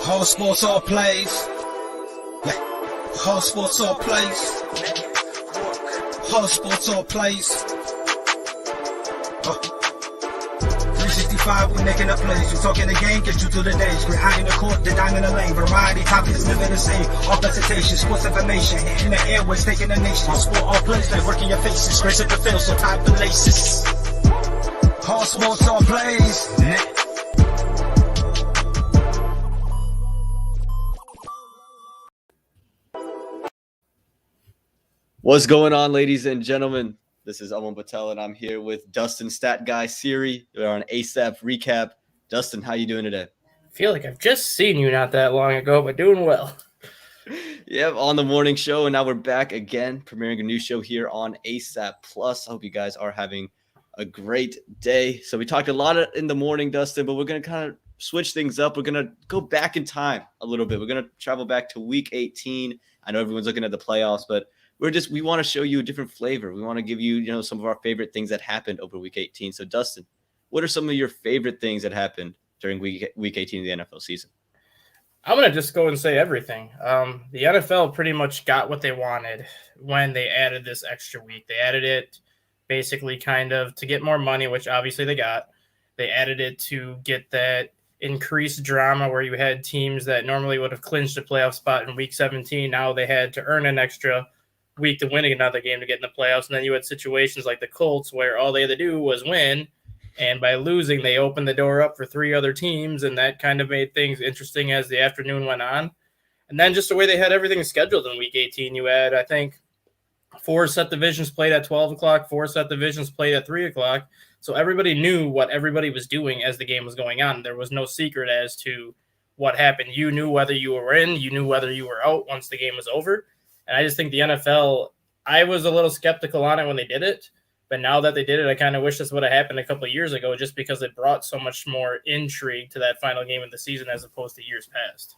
All sports, all plays. All sports, all plays. All sports, all plays. 365, we making the plays. You talking the game, get you through the days. We're high in the court, the dime in the lane. Variety topics, living the same. All presentation, sports information. In the airways, taking the nation. All sport, all plays, like working your faces. Grace at the field, so tie the laces. All sports, all plays. What's going on, ladies and gentlemen? This is Aman Patel, and I'm here with Dustin, Stat Guy, Siri. We're on ASAP Recap. Dustin, how you doing today? I feel like I've just seen you not that long ago, but doing well. Yep, on the morning show, and now we're back again, premiering a new show here on ASAP Plus. I hope you guys are having a great day. So we talked a lot in the morning, Dustin, but we're going to kind of switch things up. We're going to go back in time a little bit. We're going to travel back to Week 18. I know everyone's looking at the playoffs, but we want to show you a different flavor. We want to give you, some of our favorite things that happened over Week 18. So, Dustin, what are some of your favorite things that happened during Week 18 of the NFL season? I'm going to just go and say everything. The NFL pretty much got what they wanted when they added this extra week. They added it basically kind of to get more money, which obviously they got. They added it to get that increased drama where you had teams that normally would have clinched a playoff spot in Week 17. Now they had to earn an extra week to win another game to get in the playoffs. And then you had situations like the Colts where all they had to do was win. And by losing, they opened the door up for three other teams. And that kind of made things interesting as the afternoon went on. And then just the way they had everything scheduled in Week 18, you had, I think, 4 set divisions played at 12 o'clock, 4 set divisions played at 3 o'clock. So everybody knew what everybody was doing as the game was going on. There was no secret as to what happened. You knew whether you were in, you knew whether you were out once the game was over. And I just think the NFL, I was a little skeptical on it when they did it. But now that they did it, I kind of wish this would have happened a couple of years ago just because it brought so much more intrigue to that final game of the season as opposed to years past.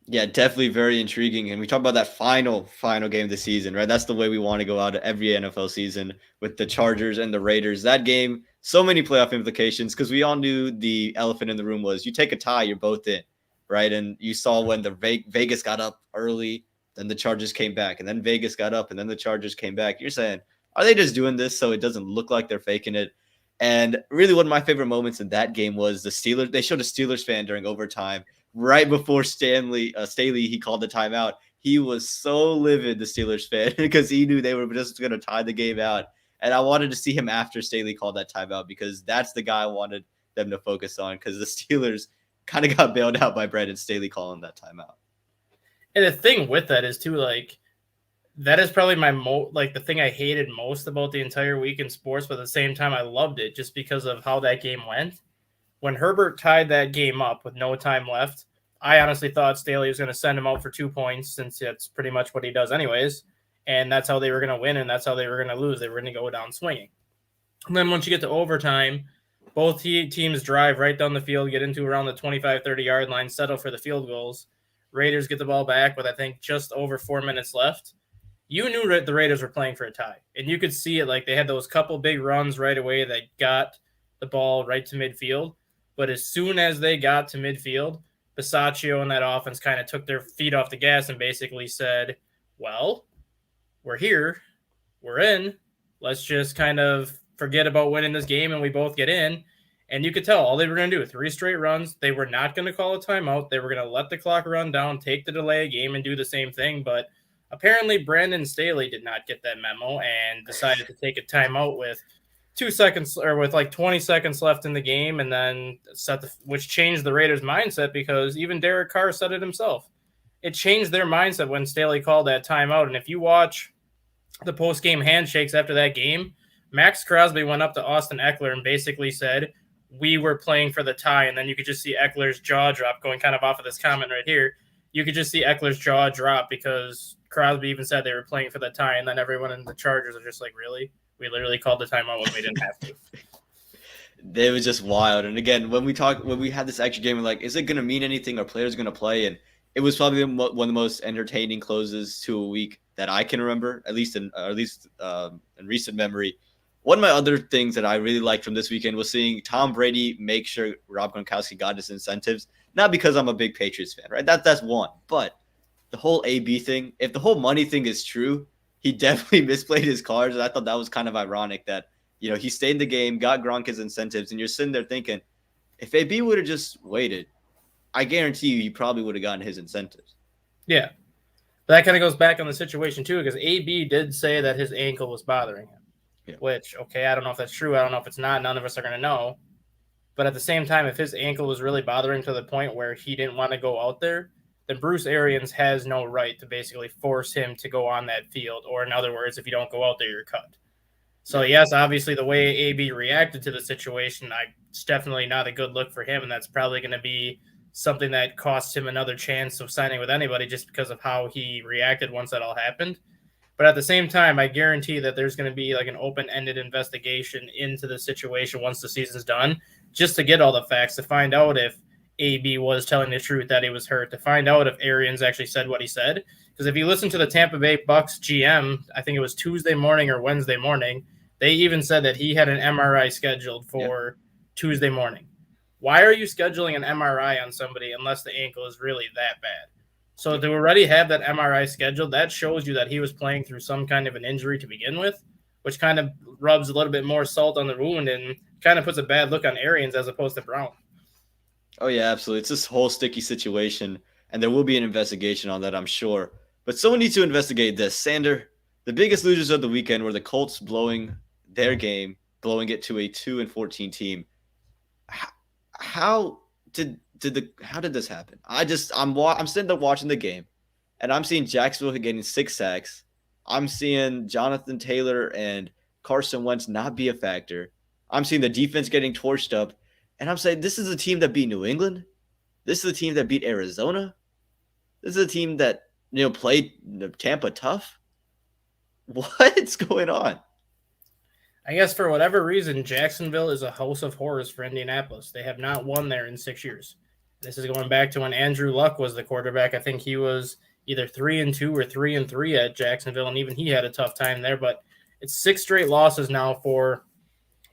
Yeah, definitely very intriguing. And we talk about that final game of the season, right? That's the way we want to go out every NFL season with the Chargers and the Raiders. That game, so many playoff implications because we all knew the elephant in the room was you take a tie, you're both in, right? And you saw when the Vegas got up early, then the Chargers came back, and then Vegas got up, and then the Chargers came back. You're saying, are they just doing this so it doesn't look like they're faking it? And really one of my favorite moments in that game was the Steelers. They showed a Steelers fan during overtime right before Staley, he called the timeout. He was so livid, the Steelers fan, because he knew they were just going to tie the game out. And I wanted to see him after Staley called that timeout because that's the guy I wanted them to focus on because the Steelers kind of got bailed out by Brandon Staley calling that timeout. And the thing with that is too, like, that is probably my the thing I hated most about the entire week in sports, but at the same time I loved it just because of how that game went. When Herbert tied that game up with no time left, I honestly thought Staley was going to send him out for 2 points since that's pretty much what he does anyways, and that's how they were going to win and that's how they were going to lose. They were going to go down swinging. And then once you get to overtime, both teams drive right down the field, get into around the 25, 30-yard line, settle for the field goals. Raiders get the ball back with, I think, just over 4 minutes left. You knew the Raiders were playing for a tie, and you could see it. Like they had those couple big runs right away that got the ball right to midfield. But as soon as they got to midfield, Bisaccio and that offense kind of took their feet off the gas and basically said, well, we're here. We're in. Let's just kind of forget about winning this game, and we both get in. And you could tell all they were going to do, 3 straight runs. They were not going to call a timeout. They were going to let the clock run down, take the delay game, and do the same thing. But apparently Brandon Staley did not get that memo and decided to take a timeout with 2 seconds or with like 20 seconds left in the game, and then which changed the Raiders' mindset because even Derek Carr said it himself. It changed their mindset when Staley called that timeout. And if you watch the post-game handshakes after that game, Max Crosby went up to Austin Eckler and basically said, we were playing for the tie. And then you could just see Eckler's jaw drop going kind of off of this comment right here. You could just see Eckler's jaw drop because Crosby even said they were playing for the tie. And then everyone in the Chargers are just like, really? We literally called the timeout when we didn't have to. It was just wild. And again, when we had this extra game, we're like, is it going to mean anything? Are players going to play? And it was probably one of the most entertaining closes to a week that I can remember, at least in recent memory. One of my other things that I really liked from this weekend was seeing Tom Brady make sure Rob Gronkowski got his incentives. Not because I'm a big Patriots fan, right? That's one. But the whole AB thing, if the whole money thing is true, he definitely misplayed his cards. And I thought that was kind of ironic that, he stayed in the game, got Gronk his incentives, and you're sitting there thinking, if AB would have just waited, I guarantee you he probably would have gotten his incentives. Yeah. But that kind of goes back on the situation, too, because AB did say that his ankle was bothering him. Yeah. Which, okay, I don't know if that's true. I don't know if it's not. None of us are going to know. But at the same time, if his ankle was really bothering to the point where he didn't want to go out there, then Bruce Arians has no right to basically force him to go on that field. Or in other words, if you don't go out there, you're cut. So, yes, obviously the way AB reacted to the situation, it's definitely not a good look for him. And that's probably going to be something that costs him another chance of signing with anybody just because of how he reacted once that all happened. But at the same time, I guarantee that there's going to be like an open-ended investigation into the situation once the season's done, just to get all the facts, to find out if AB was telling the truth that he was hurt, to find out if Arians actually said what he said. Because if you listen to the Tampa Bay Bucks GM, I think it was Tuesday morning or Wednesday morning, they even said that he had an MRI scheduled for Tuesday morning. Why are you scheduling an MRI on somebody unless the ankle is really that bad? So to already have that MRI scheduled, that shows you that he was playing through some kind of an injury to begin with, which kind of rubs a little bit more salt on the wound and kind of puts a bad look on Arians as opposed to Brown. Oh, yeah, absolutely. It's this whole sticky situation, and there will be an investigation on that, I'm sure. But someone needs to investigate this. Sander, the biggest losers of the weekend were the Colts blowing their game, blowing it to a 2-14 team. How did this happen? I'm sitting there watching the game, and I'm seeing Jacksonville getting 6 sacks. I'm seeing Jonathan Taylor and Carson Wentz not be a factor. I'm seeing the defense getting torched up, and I'm saying this is a team that beat New England. This is a team that beat Arizona. This is a team that played Tampa tough. What's going on? I guess for whatever reason, Jacksonville is a house of horrors for Indianapolis. They have not won there in 6 years. This is going back to when Andrew Luck was the quarterback. I think he was either 3-2 or 3-3 at Jacksonville, and even he had a tough time there. But it's 6 straight losses now for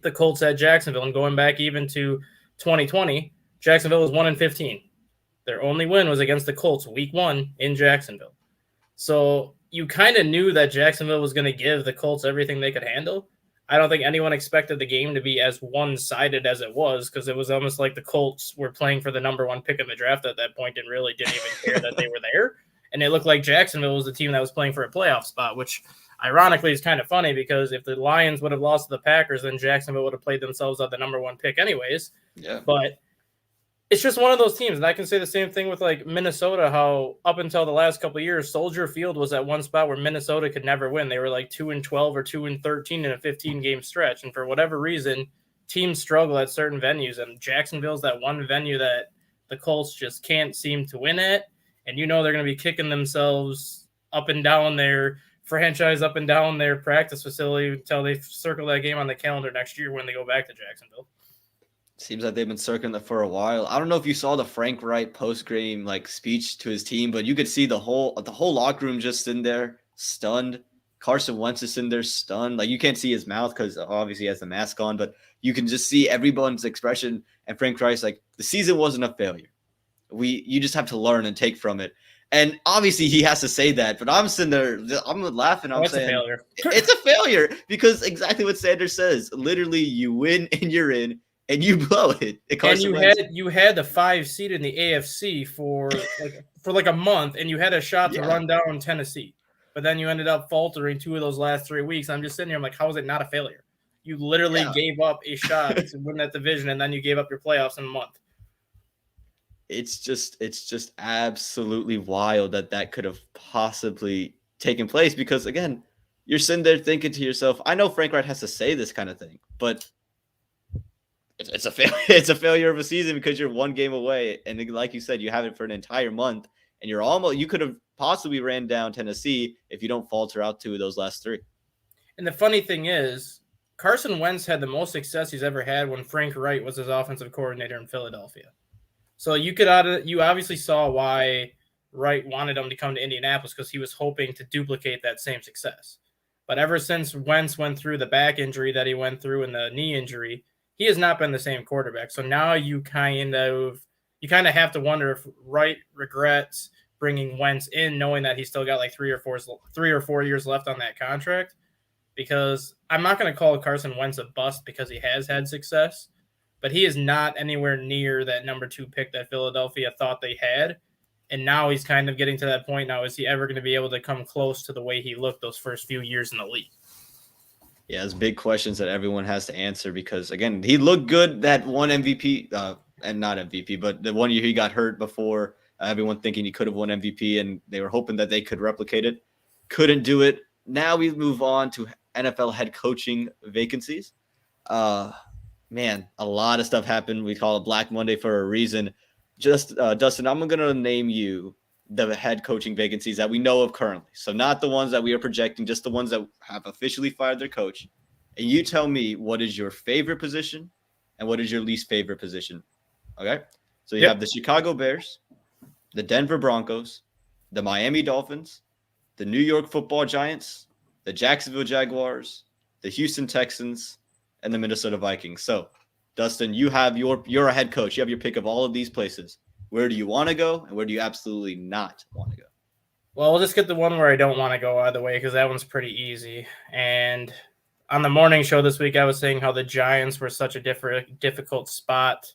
the Colts at Jacksonville. And going back even to 2020, Jacksonville was 1-15. Their only win was against the Colts week 1 in Jacksonville. So you kind of knew that Jacksonville was going to give the Colts everything they could handle. I don't think anyone expected the game to be as one-sided as it was, because it was almost like the Colts were playing for the number 1 pick in the draft at that point and really didn't even care that they were there. And it looked like Jacksonville was the team that was playing for a playoff spot, which ironically is kind of funny because if the Lions would have lost to the Packers, then Jacksonville would have played themselves at the number 1 pick anyways. Yeah. But it's just one of those teams. And I can say the same thing with like Minnesota, how up until the last couple of years, Soldier Field was at one spot where Minnesota could never win. They were like 2-12 or 2-13 in a 15-game stretch. And for whatever reason, teams struggle at certain venues. And Jacksonville's that one venue that the Colts just can't seem to win at. And they're going to be kicking themselves up and down their franchise, up and down their practice facility until they circle that game on the calendar next year when they go back to Jacksonville. Seems like they've been circling that for a while. I don't know if you saw the Frank Wright post-game speech to his team, but you could see the whole locker room just sitting there stunned. Carson Wentz is sitting there stunned. You can't see his mouth because obviously he has the mask on, but you can just see everyone's expression. And Frank Wright's like, the season wasn't a failure. You just have to learn and take from it. And obviously he has to say that, but I'm sitting there, I'm laughing. I'm saying, it's a failure because exactly what Sanders says. Literally, you win and you're in. And you blow it. And you had the 5 seed in the AFC for a month, and you had a shot to run down Tennessee. But then you ended up faltering 2 of those last 3 weeks. I'm just sitting here, I'm like, how is it not a failure? You literally gave up a shot to win that division, and then you gave up your playoffs in a month. It's just absolutely wild that could have possibly taken place because, again, you're sitting there thinking to yourself, I know Frank Wright has to say this kind of thing, but it's a failure. It's a failure of a season because you're 1 game away, and like you said, you have it for an entire month, and you could have possibly ran down Tennessee if you don't falter out 2 of those last 3. And the funny thing is, Carson Wentz had the most success he's ever had when Frank Wright was his offensive coordinator in Philadelphia. So you obviously saw why Wright wanted him to come to Indianapolis because he was hoping to duplicate that same success. But ever since Wentz went through the back injury that he went through and the knee injury, he has not been the same quarterback. So now you kind of you kind of have to wonder if Wright regrets bringing Wentz in, knowing that he's still got like 3 or 4 years left on that contract. Because I'm not going to call Carson Wentz a bust because he has had success, but he is not anywhere near that number 2 pick that Philadelphia thought they had. And now he's kind of getting to that point. Now, is he ever going to be able to come close to the way he looked those first few years in the league? Yeah, it's big questions that everyone has to answer because, again, he looked good that one MVP, and not MVP, but the one year he got hurt before, everyone thinking he could have won MVP, and they were hoping that they could replicate it. Couldn't do it. Now we move on to NFL head coaching vacancies. Man, a lot of stuff happened. We call it Black Monday for a reason. Just, Dustin, I'm going to name you the head coaching vacancies that we know of currently. So not the ones that we are projecting, just the ones that have officially fired their coach. And you tell me what is your favorite position and what is your least favorite position. Okay? So you have the Chicago Bears, the Denver Broncos, the Miami Dolphins, the New York Football Giants, the Jacksonville Jaguars, the Houston Texans, and the Minnesota Vikings. So, Dustin, you're a head coach. You have your pick of all of these places. Where do you want to go, and where do you absolutely not want to go? Well, we'll just get the one where I don't want to go either way because that one's pretty easy. And on the morning show this week, I was saying how the Giants were such a difficult spot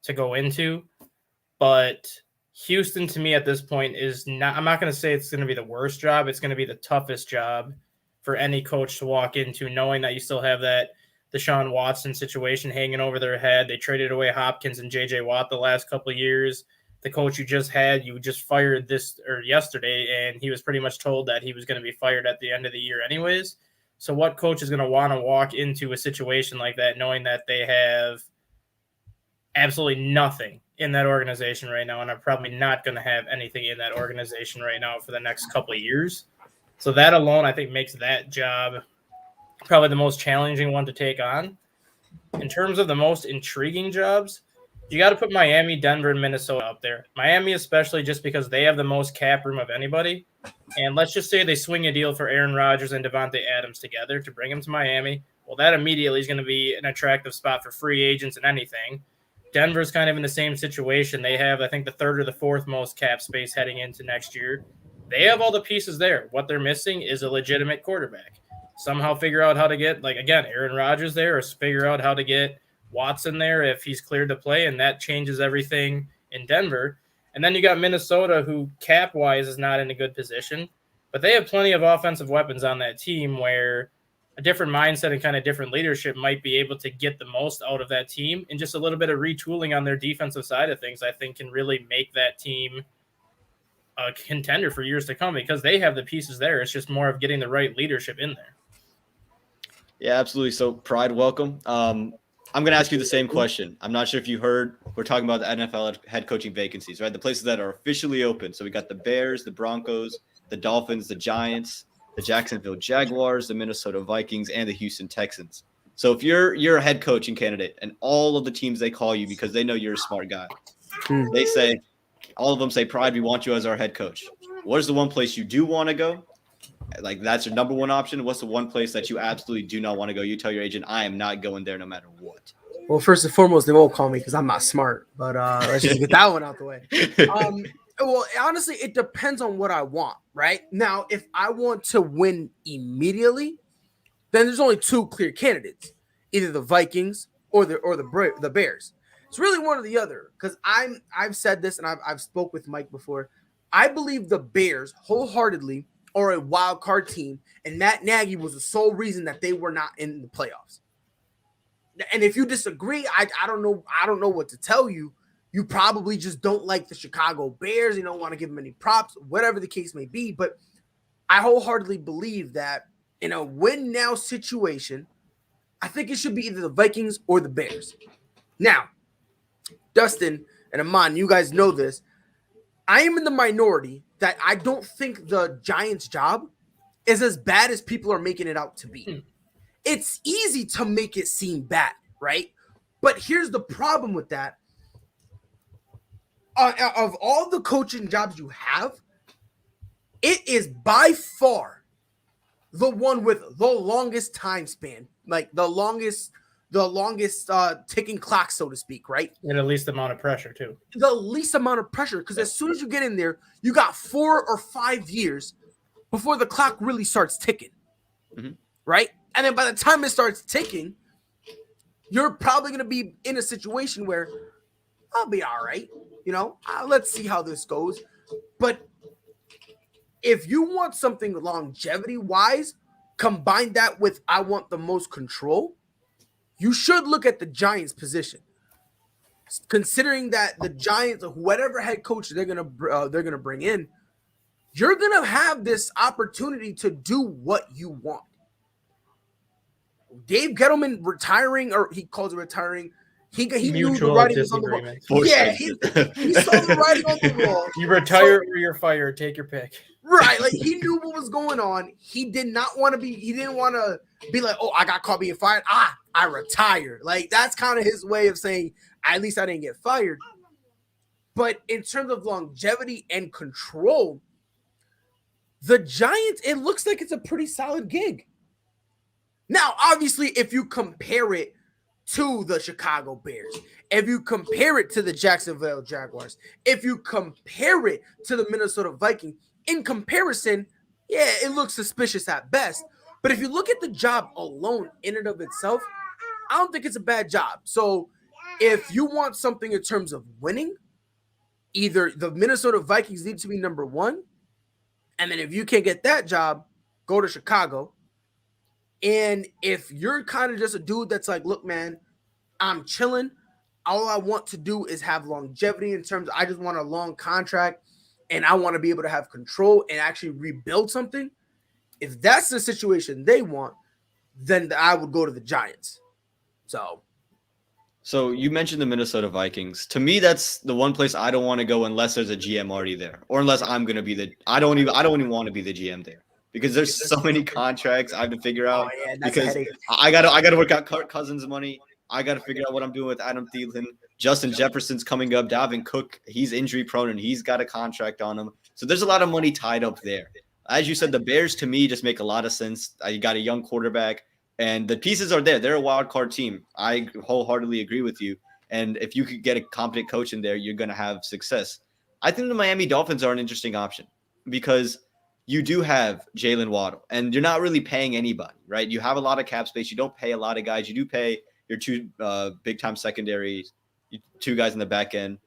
to go into. But Houston, to me, at this point, is not – I'm not going to say it's going to be the worst job. It's going to be the toughest job for any coach to walk into, knowing that you still have that Deshaun Watson situation hanging over their head. They traded away Hopkins and J.J. Watt the last couple of years. The coach you just fired yesterday, and he was pretty much told that he was going to be fired at the end of the year anyways. So what coach is going to want to walk into a situation like that knowing that they have absolutely nothing in that organization right now and are probably not going to have anything in that organization right now for the next couple of years? So that alone, I think, makes that job probably the most challenging one to take on. In terms of the most intriguing jobs, you got to put Miami, Denver, and Minnesota up there. Miami especially just because they have the most cap room of anybody. And let's just say they swing a deal for Aaron Rodgers and Devontae Adams together to bring him to Miami. Well, that immediately is going to be an attractive spot for free agents and anything. Denver's kind of in the same situation. They have, I think, the 3rd or the 4th most cap space heading into next year. They have all the pieces there. What they're missing is a legitimate quarterback. Somehow figure out how to get, Aaron Rodgers there, or figure out how to get Watson there if he's cleared to play, and that changes everything in Denver. And then you got Minnesota, who cap-wise is not in a good position, but they have plenty of offensive weapons on that team where a different mindset and kind of different leadership might be able to get the most out of that team, and just a little bit of retooling on their defensive side of things, I think, can really make that team a contender for years to come because they have the pieces there. It's just more of getting the right leadership in there. Yeah, absolutely. So, Pride, welcome. I'm going to ask you the same question. I'm not sure if you heard, we're talking about the NFL head coaching vacancies, right? The places that are officially open. So we got the Bears, the Broncos, the Dolphins, the Giants, the Jacksonville Jaguars, the Minnesota Vikings, and the Houston Texans. So if you're a head coaching candidate and all of the teams they call you because they know you're a smart guy, they say, all of them say, Pride, we want you as our head coach. What is the one place you do want to go? Like, that's your number one option. What's the one place that you absolutely do not want to go? You tell your agent, I am not going there no matter what. Well, first and foremost, they won't call me because I'm not smart. But let's just get that one out the way. Well, honestly, it depends on what I want, right? Now, if I want to win immediately, then there's only 2 clear candidates, either the Vikings or the Bears. It's really one or the other because I've said this and I've spoke with Mike before. I believe the Bears wholeheartly are a wild card team, and Matt Nagy was the sole reason that they were not in the playoffs. And if you disagree, I don't know what to tell you. You probably just don't like the Chicago Bears. You don't want to give them any props, whatever the case may be. But I wholeheartedly believe that in a win now situation, I think it should be either the Vikings or the Bears. Now, Dustin and Aman, you guys know this. I am in the minority that I don't think the Giants' job is as bad as people are making it out to be. It's easy to make it seem bad, right? But here's the problem with that. Of all the coaching jobs you have, it is by far the one with the longest time span, like the longest the longest ticking clock, so to speak, right? And the least amount of pressure too. The least amount of pressure, because as soon as you get in there, you got 4 or 5 years before the clock really starts ticking, right? And then by the time it starts ticking, you're probably going to be in a situation where I'll be all right, let's see how this goes. But if you want something longevity-wise, combine that with I want the most control, you should look at the Giants' position. Considering that the Giants, whatever head coach they're gonna bring in, you're gonna have this opportunity to do what you want. Dave Gettleman retiring, or he calls it retiring. He knew the writing was on the wall. Yeah, he saw the writing on the wall. You retire or you're fired. Take your pick. Right, like he knew what was going on. He didn't want to be like, oh, I got caught being fired. I retired. Like that's kind of his way of saying, at least I didn't get fired. But in terms of longevity and control, the Giants, it looks like it's a pretty solid gig. Now, obviously, if you compare it to the Chicago Bears, if you compare it to the Jacksonville Jaguars, if you compare it to the Minnesota Vikings, in comparison, yeah, it looks suspicious at best. But if you look at the job alone in and of itself, I don't think it's a bad job. So if you want something in terms of winning, either the Minnesota Vikings need to be number one, and then if you can't get that job, go to Chicago. And if you're kind of just a dude that's like, look, man, I'm chilling. All I want to do is have longevity in terms of I just want a long contract and I want to be able to have control and actually rebuild something. If that's the situation they want, then I would go to the Giants. So you mentioned the Minnesota Vikings. To me, that's the one place I don't want to go unless there's a GM already there, or unless I'm going to be I don't even want to be the GM there because there's so many contracts I have to figure out. Oh, yeah, that's because I got to work out Kirk Cousins' money. I got to figure out what I'm doing with Adam Thielen. Justin Jefferson's coming up. Dalvin Cook, he's injury prone and he's got a contract on him. So there's a lot of money tied up there. As you said, the Bears to me just make a lot of sense. You got a young quarterback. And the pieces are there. They're a wild card team. I wholeheartedly agree with you. And if you could get a competent coach in there, you're going to have success. I think the Miami Dolphins are an interesting option because you do have Jalen Waddle, and you're not really paying anybody, right? You have a lot of cap space. You don't pay a lot of guys. You do pay your two big-time secondaries, 2 guys in the back end.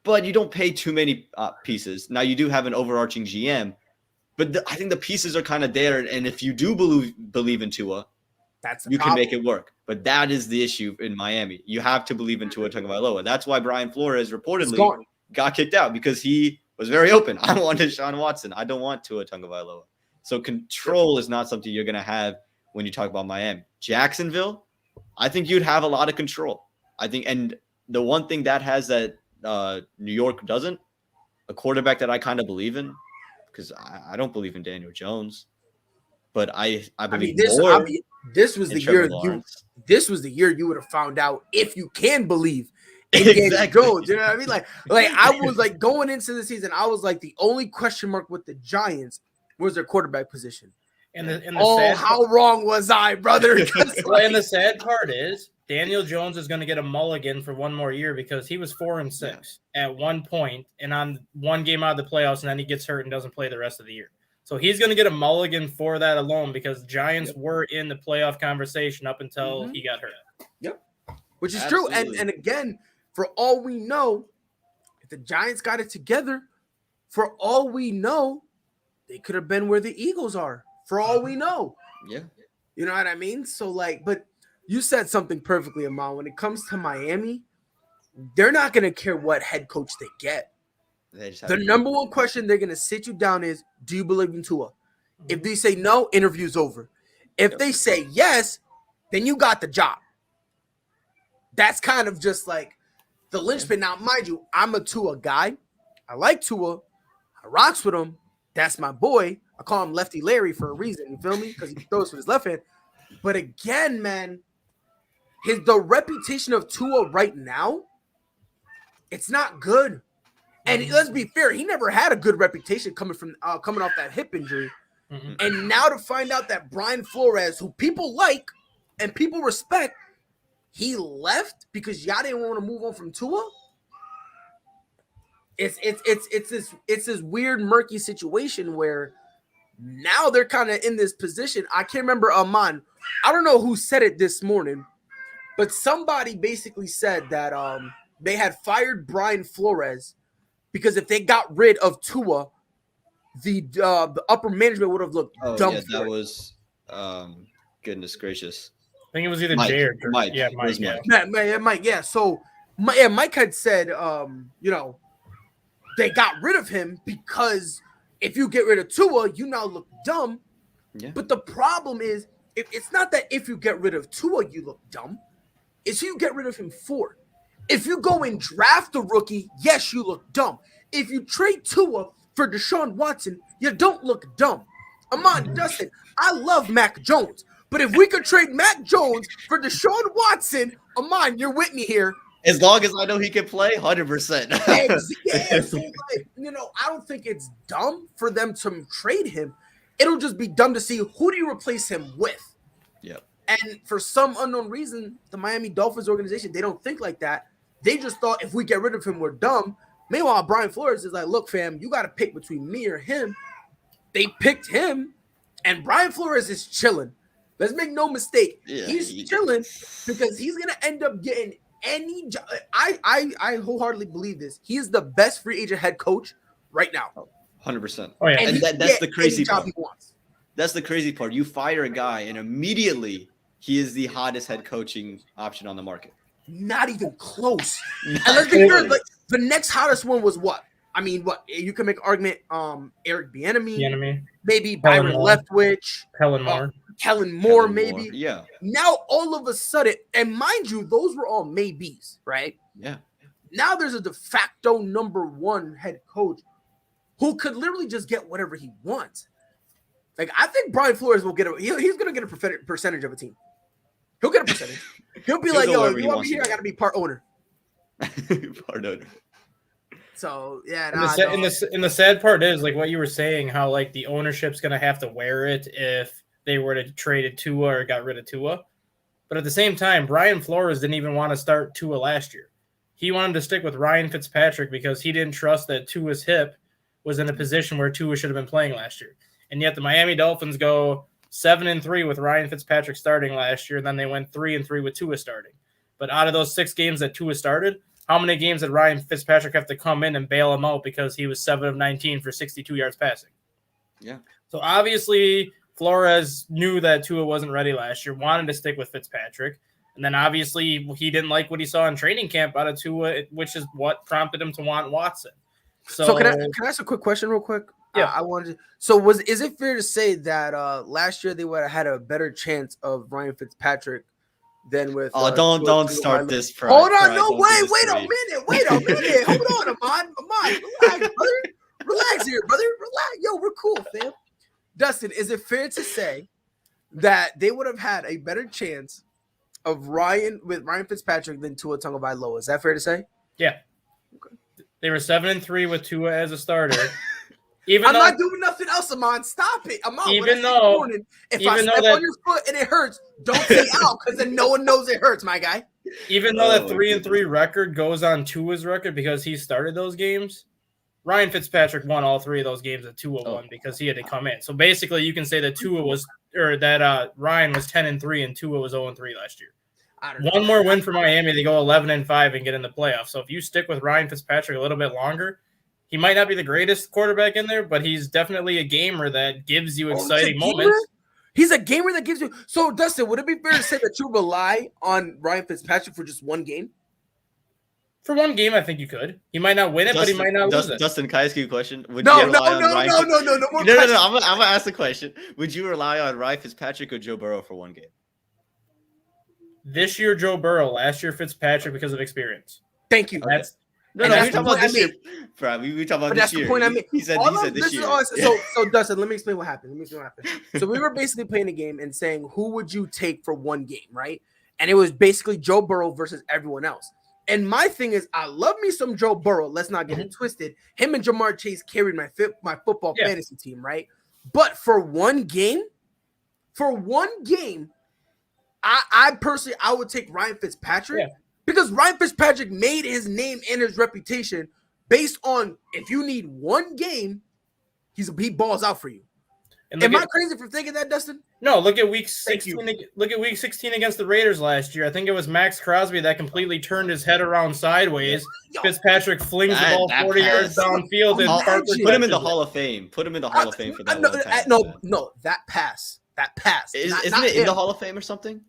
But you don't pay too many pieces. Now, you do have an overarching GM. But I think the pieces are kind of there. And if you do believe in Tua, you can make it work. But that is the issue in Miami. You have to believe in Tua Tagovailoa. That's why Brian Flores reportedly got kicked out because he was very open. I want Deshaun Watson. I don't want Tua Tagovailoa. So control is not something you're going to have when you talk about Miami. Jacksonville, I think you'd have a lot of control. I think, and the one thing that has that New York doesn't, a quarterback that I kind of believe in, because I don't believe in Daniel Jones, but I believe more. This was the year you would have found out if you can believe in Daniel Jones. You know what I mean? Like I was like going into the season, I was like the only question mark with the Giants was their quarterback position. How wrong was I, brother? And the sad part is Daniel Jones is going to get a mulligan for one more year because he was 4-6 at one point and on one game out of the playoffs, and then he gets hurt and doesn't play the rest of the year. So he's going to get a mulligan for that alone because Giants were in the playoff conversation up until he got hurt. Yep, which is true. And again, for all we know, if the Giants got it together, for all we know, they could have been where the Eagles are. For all we know. Yeah. You know what I mean? So but you said something perfectly, Amal. When it comes to Miami, they're not going to care what head coach they get. The number one question they're going to sit you down is, do you believe in Tua? If they say no, interview's over. If they say yes, then you got the job. That's kind of just like the linchpin. Now, mind you, I'm a Tua guy. I like Tua. I rocks with him. That's my boy. I call him Lefty Larry for a reason. You feel me? Because he throws with his left hand. But again, man, the reputation of Tua right now, it's not good. And let's be fair, he never had a good reputation coming off that hip injury. And now to find out that Brian Flores, who people like and people respect, he left because y'all didn't want to move on from Tua. It's this weird murky situation where now they're kind of in this position. I can't remember Aman. I don't know who said it this morning, but somebody basically said that they had fired Brian Flores because if they got rid of Tua, the upper management would have looked dumb. Yeah, that was goodness gracious. I think it was either Mike. Jay or Mike. Yeah, Mike. Yeah. Mike. Yeah. So, Mike had said, they got rid of him because if you get rid of Tua, you now look dumb. Yeah. But the problem is, it's not that if you get rid of Tua, you look dumb. It's who you get rid of him for. If you go and draft a rookie, yes, you look dumb. If you trade Tua for Deshaun Watson, you don't look dumb. Amon, Dustin, I love Mac Jones. But if we could trade Mac Jones for Deshaun Watson, Amon, you're with me here. As long as I know he can play, 100%. I don't think it's dumb for them to trade him. It'll just be dumb to see who do you replace him with. Yep. And for some unknown reason, the Miami Dolphins organization, they don't think like that. They just thought if we get rid of him, we're dumb. Meanwhile, Brian Flores is like, look, fam, you got to pick between me or him. They picked him, and Brian Flores is chilling. Let's make no mistake. Yeah, he's chilling because he's going to end up getting any job. I wholeheartedly believe this. He is the best free agent head coach right now. 100%. Oh, yeah. And that's the crazy part. He wants. That's the crazy part. You fire a guy, and immediately he is the hottest head coaching option on the market. Not even close. And let's be fair, like the next hottest one was what? I mean, what you can make an argument. Eric Bieniemy, maybe Byron Leftwich, Kellen Moore, maybe. Yeah. Now all of a sudden, and mind you, those were all maybes, right? Yeah. Now there's a de facto number one head coach who could literally just get whatever he wants. Like I think Brian Flores will get he's going to get a percentage of a team. He'll get a percentage. He'll be like, yo, you want me here? I got to be part owner. Part owner. So yeah, and the sad part is like what you were saying, how like the ownership's gonna have to wear it if they were to trade Tua or got rid of Tua. But at the same time, Brian Flores didn't even want to start Tua last year. He wanted to stick with Ryan Fitzpatrick because he didn't trust that Tua's hip was in a position where Tua should have been playing last year. And yet the Miami Dolphins go 7-3 with Ryan Fitzpatrick starting last year, and then they went 3-3 with Tua starting. But out of those 6 games that Tua started, how many games did Ryan Fitzpatrick have to come in and bail him out because he was 7 of 19 for 62 yards passing? Yeah. So obviously Flores knew that Tua wasn't ready last year, wanted to stick with Fitzpatrick. And then obviously he didn't like what he saw in training camp out of Tua, which is what prompted him to want Watson. So can I ask a quick question real quick? Yeah. I wanted to, so is it fair to say that last year they would have had a better chance of Ryan Fitzpatrick than with don't start this. Hold on, no, wait a minute. Hold on, Amon, relax, brother. Relax here, brother. Relax. Yo, we're cool, fam. Dustin, is it fair to say that they would have had a better chance of Ryan Fitzpatrick than Tua Tagovailoa? Is that fair to say? Yeah. Okay. They were 7-3 with Tua as a starter. I'm not doing nothing else, Amon. Stop it. Amon, if I step on your foot and it hurts, don't say out because then no one knows it hurts, my guy. Even though that 3-3 record goes on Tua's record because he started those games, Ryan Fitzpatrick won all 3 of those games that Tua won because he had to come in. So basically, you can say that Ryan was 10-3 and Tua was 0-3 last year. One more win for Miami, they go 11-5 and get in the playoffs. So if you stick with Ryan Fitzpatrick a little bit longer, he might not be the greatest quarterback in there, but he's definitely a gamer that gives you exciting moments. He's a gamer that gives you. So, Dustin, would it be fair to say that you rely on Ryan Fitzpatrick for just one game? For one game, I think you could. He might not win it, but he might not lose it. Dustin, can I ask you a question? No. I'm going to ask the question. Would you rely on Ryan Fitzpatrick or Joe Burrow for one game? This year, Joe Burrow. Last year, Fitzpatrick because of experience. Thank you. We're talking about this year. We talking about this year. That's the point I made. He said this year. So, Dustin, let me explain what happened. So we were basically playing a game and saying, who would you take for one game, right? And it was basically Joe Burrow versus everyone else. And my thing is, I love me some Joe Burrow. Let's not get it twisted. Him and Jamar Chase carried my football fantasy team, right? But for one game, I personally, I would take Ryan Fitzpatrick because Ryan Fitzpatrick made his name and his reputation based on if you need one game, he balls out for you. And Am I crazy for thinking that, Dustin? No, look at week 16. Look at week 16 against the Raiders last year. I think it was Max Crosby that completely turned his head around sideways. Fitzpatrick flings the ball 40 yards downfield and put him in the Hall of Fame. Put him in the Hall of Fame for that. That pass. Isn't it in the Hall of Fame or something?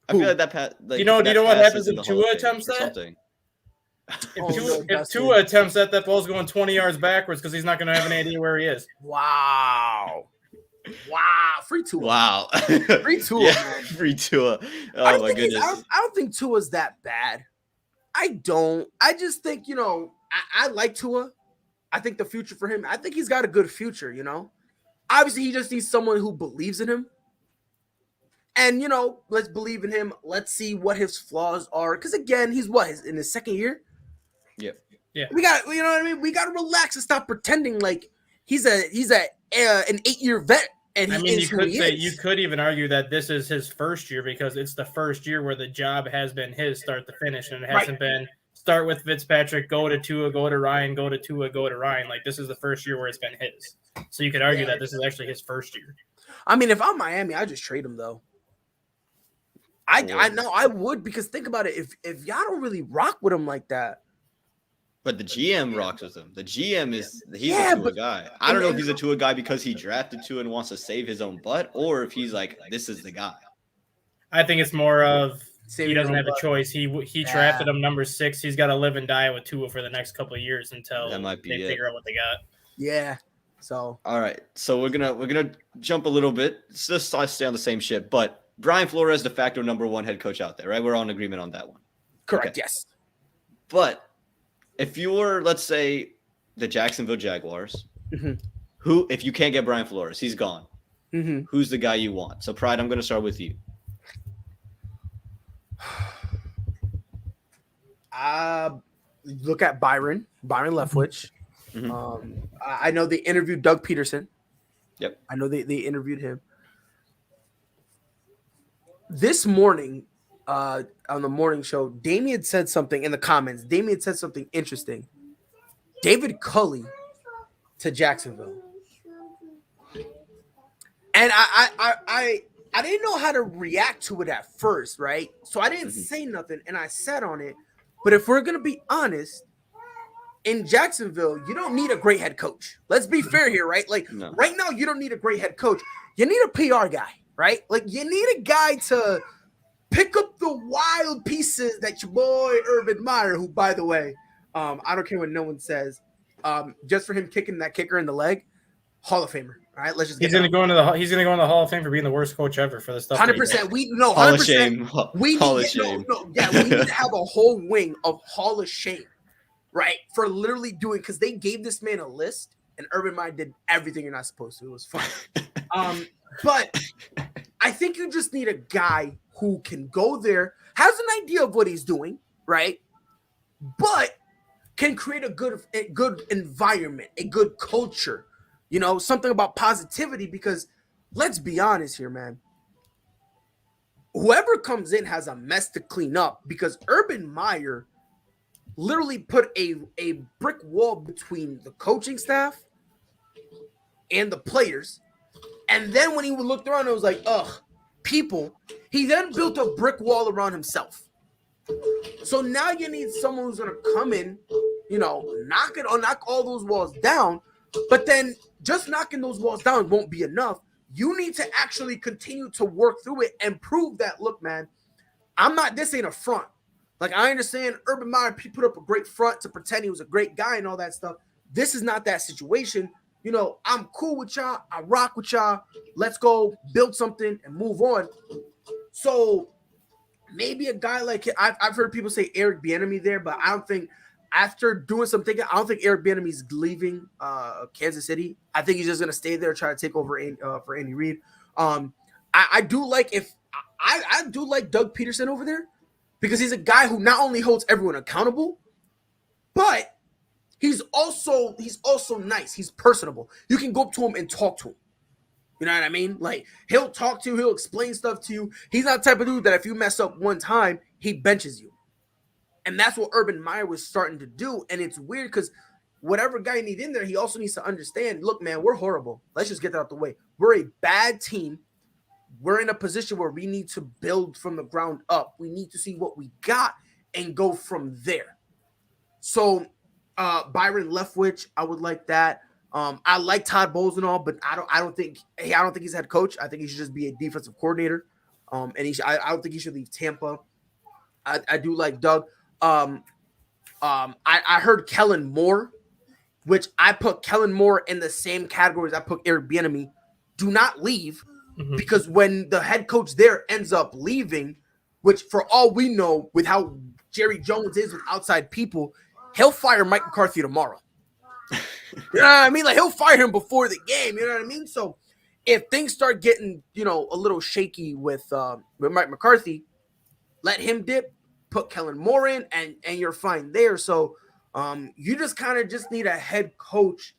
I feel like that pass. Like, do you know what happens if Tua attempts that? If Tua attempts that ball's going 20 yards backwards because he's not going to have any idea where he is. Wow. Free Tua. Wow. Free Tua. Yeah, man. free Tua. Oh, my goodness. I don't think Tua's that bad. I don't. I just think, I like Tua. I think the future for him, I think he's got a good future, Obviously, he just needs someone who believes in him. And, let's believe in him. Let's see what his flaws are. Because, again, he's in his second year? Yep. Yeah. We got, you know what I mean? We got to relax and stop pretending like he's an 8-year vet. And you could even argue that this is his first year because it's the first year where the job has been his start to finish, and it hasn't been start with Fitzpatrick, go to Tua, go to Ryan, go to Tua, go to Ryan. Like this is the first year where it's been his. So you could argue that this is actually his first year. I mean, if I'm Miami, I just trade him though. I know I would because think about it. If y'all don't really rock with him like that. But the GM rocks with him. The GM he's a Tua guy. I don't know if he's a Tua guy because he drafted Tua and wants to save his own butt, or if he's like, this is the guy. I think it's more of he doesn't have a choice. He drafted him number 6. He's got to live and die with Tua for the next couple of years until they figure out what they got. Yeah. So all right. So we're gonna jump a little bit. Let's stay on the same ship. But Brian Flores, de facto number 1 head coach out there, right? We're all in agreement on that one. Correct. Okay. Yes. But if you were, let's say, the Jacksonville Jaguars, who, if you can't get Brian Flores, he's gone. Who's the guy you want? So, Pride, I'm going to start with you. Look at Byron Leftwich. I know they interviewed Doug Peterson. Yep. I know they interviewed him. This morning, on the morning show, Damien said something in the comments. Damien said something interesting. David Culley to Jacksonville. And I didn't know how to react to it at first, right? So I didn't say nothing, and I sat on it. But if we're going to be honest, in Jacksonville, you don't need a great head coach. Let's be fair here, right? Like, right now, you don't need a great head coach. You need a PR guy, right? Like, you need a guy to pick up the wild pieces that your boy Urban Meyer, who, by the way, I don't care what no one says, just for him kicking that kicker in the leg, Hall of Famer. All right, let's just. He's going to go into the Hall of Fame for being the worst coach ever for the stuff. 100%. We know. Hall of Shame. Hall of Shame. Yeah, we need to have a whole wing of Hall of Shame, right? For literally doing, because they gave this man a list, and Urban Meyer did everything you're not supposed to. It was fun. But I think you just need a guy who can go there, has an idea of what he's doing, right? But can create a good environment, a good culture, something about positivity, because let's be honest here, man. Whoever comes in has a mess to clean up because Urban Meyer literally put a brick wall between the coaching staff and the players. And then when he looked around, it was like, people. He then built a brick wall around himself. So now you need someone who's going to come in, knock all those walls down. But then just knocking those walls down won't be enough. You need to actually continue to work through it and prove that, look, man, this ain't a front. Like, I understand Urban Meyer put up a great front to pretend he was a great guy and all that stuff. This is not that situation. I'm cool with y'all. I rock with y'all. Let's go build something and move on. So maybe a guy like I've heard people say Eric Bieniemy there, but I don't think after doing some thinking, I don't think Eric Bieniemy is leaving Kansas City. I think he's just gonna stay there, try to take over for Andy Reid. I do like Doug Peterson over there because he's a guy who not only holds everyone accountable, but he's also nice. He's personable. You can go up to him and talk to him. You know what I mean? Like, he'll talk to you, he'll explain stuff to you. He's not the type of dude that if you mess up one time, he benches you. And that's what Urban Meyer was starting to do. And it's weird because whatever guy you need in there, he also needs to understand, look, man, we're horrible. Let's just get that out the way. We're a bad team. We're in a position where we need to build from the ground up. We need to see what we got and go from there. So Byron Leftwich, I would like that. I like Todd Bowles and all, but I don't think he's head coach. I think he should just be a defensive coordinator. And I don't think he should leave Tampa. I do like Doug. I heard Kellen Moore, which I put Kellen Moore in the same category as I put Eric Bieniemy. Do not leave, because when the head coach there ends up leaving, which for all we know, with how Jerry Jones is with outside people, he'll fire Mike McCarthy tomorrow. You know what I mean? Like, he'll fire him before the game. You know what I mean? So if things start getting, a little shaky with Mike McCarthy, let him dip, put Kellen Moore in, and you're fine there. So you just kind of just need a head coach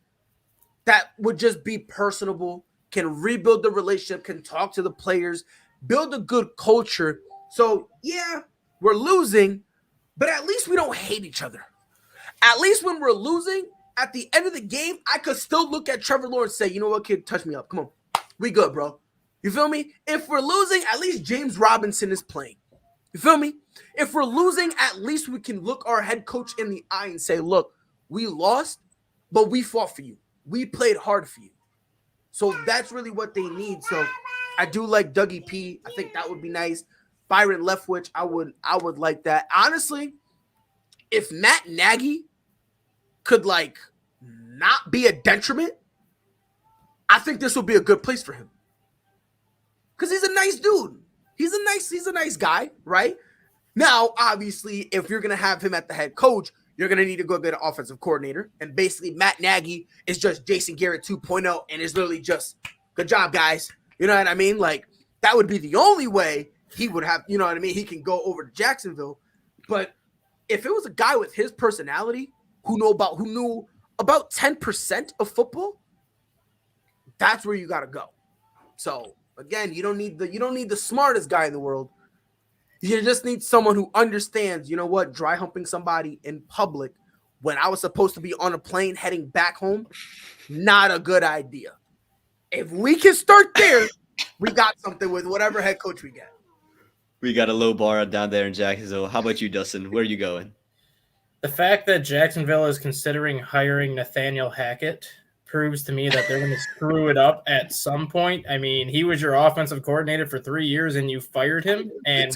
that would just be personable, can rebuild the relationship, can talk to the players, build a good culture. So, yeah, we're losing, but at least we don't hate each other. At least when we're losing, at the end of the game, I could still look at Trevor Lawrence and say, you know what, kid, touch me up. Come on. We good, bro. You feel me? If we're losing, at least James Robinson is playing. You feel me? If we're losing, at least we can look our head coach in the eye and say, look, we lost, but we fought for you. We played hard for you. So that's really what they need. So I do like Dougie P. I think that would be nice. Byron Leftwich, I would like that. Honestly, if Matt Nagy could not be a detriment, I think this would be a good place for him. Because he's a nice dude. He's a nice guy, right? Now, obviously, if you're gonna have him at the head coach, you're going to need to go get an offensive coordinator. And basically, Matt Nagy is just Jason Garrett 2.0 and is literally just, good job, guys. You know what I mean? Like, that would be the only way he would have, you know what I mean? He can go over to Jacksonville. But if it was a guy with his personality who knew about 10% of football, that's where you got to go. So, again, you don't need the smartest guy in the world. You just need someone who understands, you know what, dry humping somebody in public when I was supposed to be on a plane heading back home, not a good idea. If we can start there, we got something with whatever head coach we get. We got a low bar down there in Jacksonville. How about you, Dustin? Where are you going? The fact that Jacksonville is considering hiring Nathaniel Hackett proves to me that they're going to screw it up at some point. I mean, he was your offensive coordinator for 3 years and you fired him. And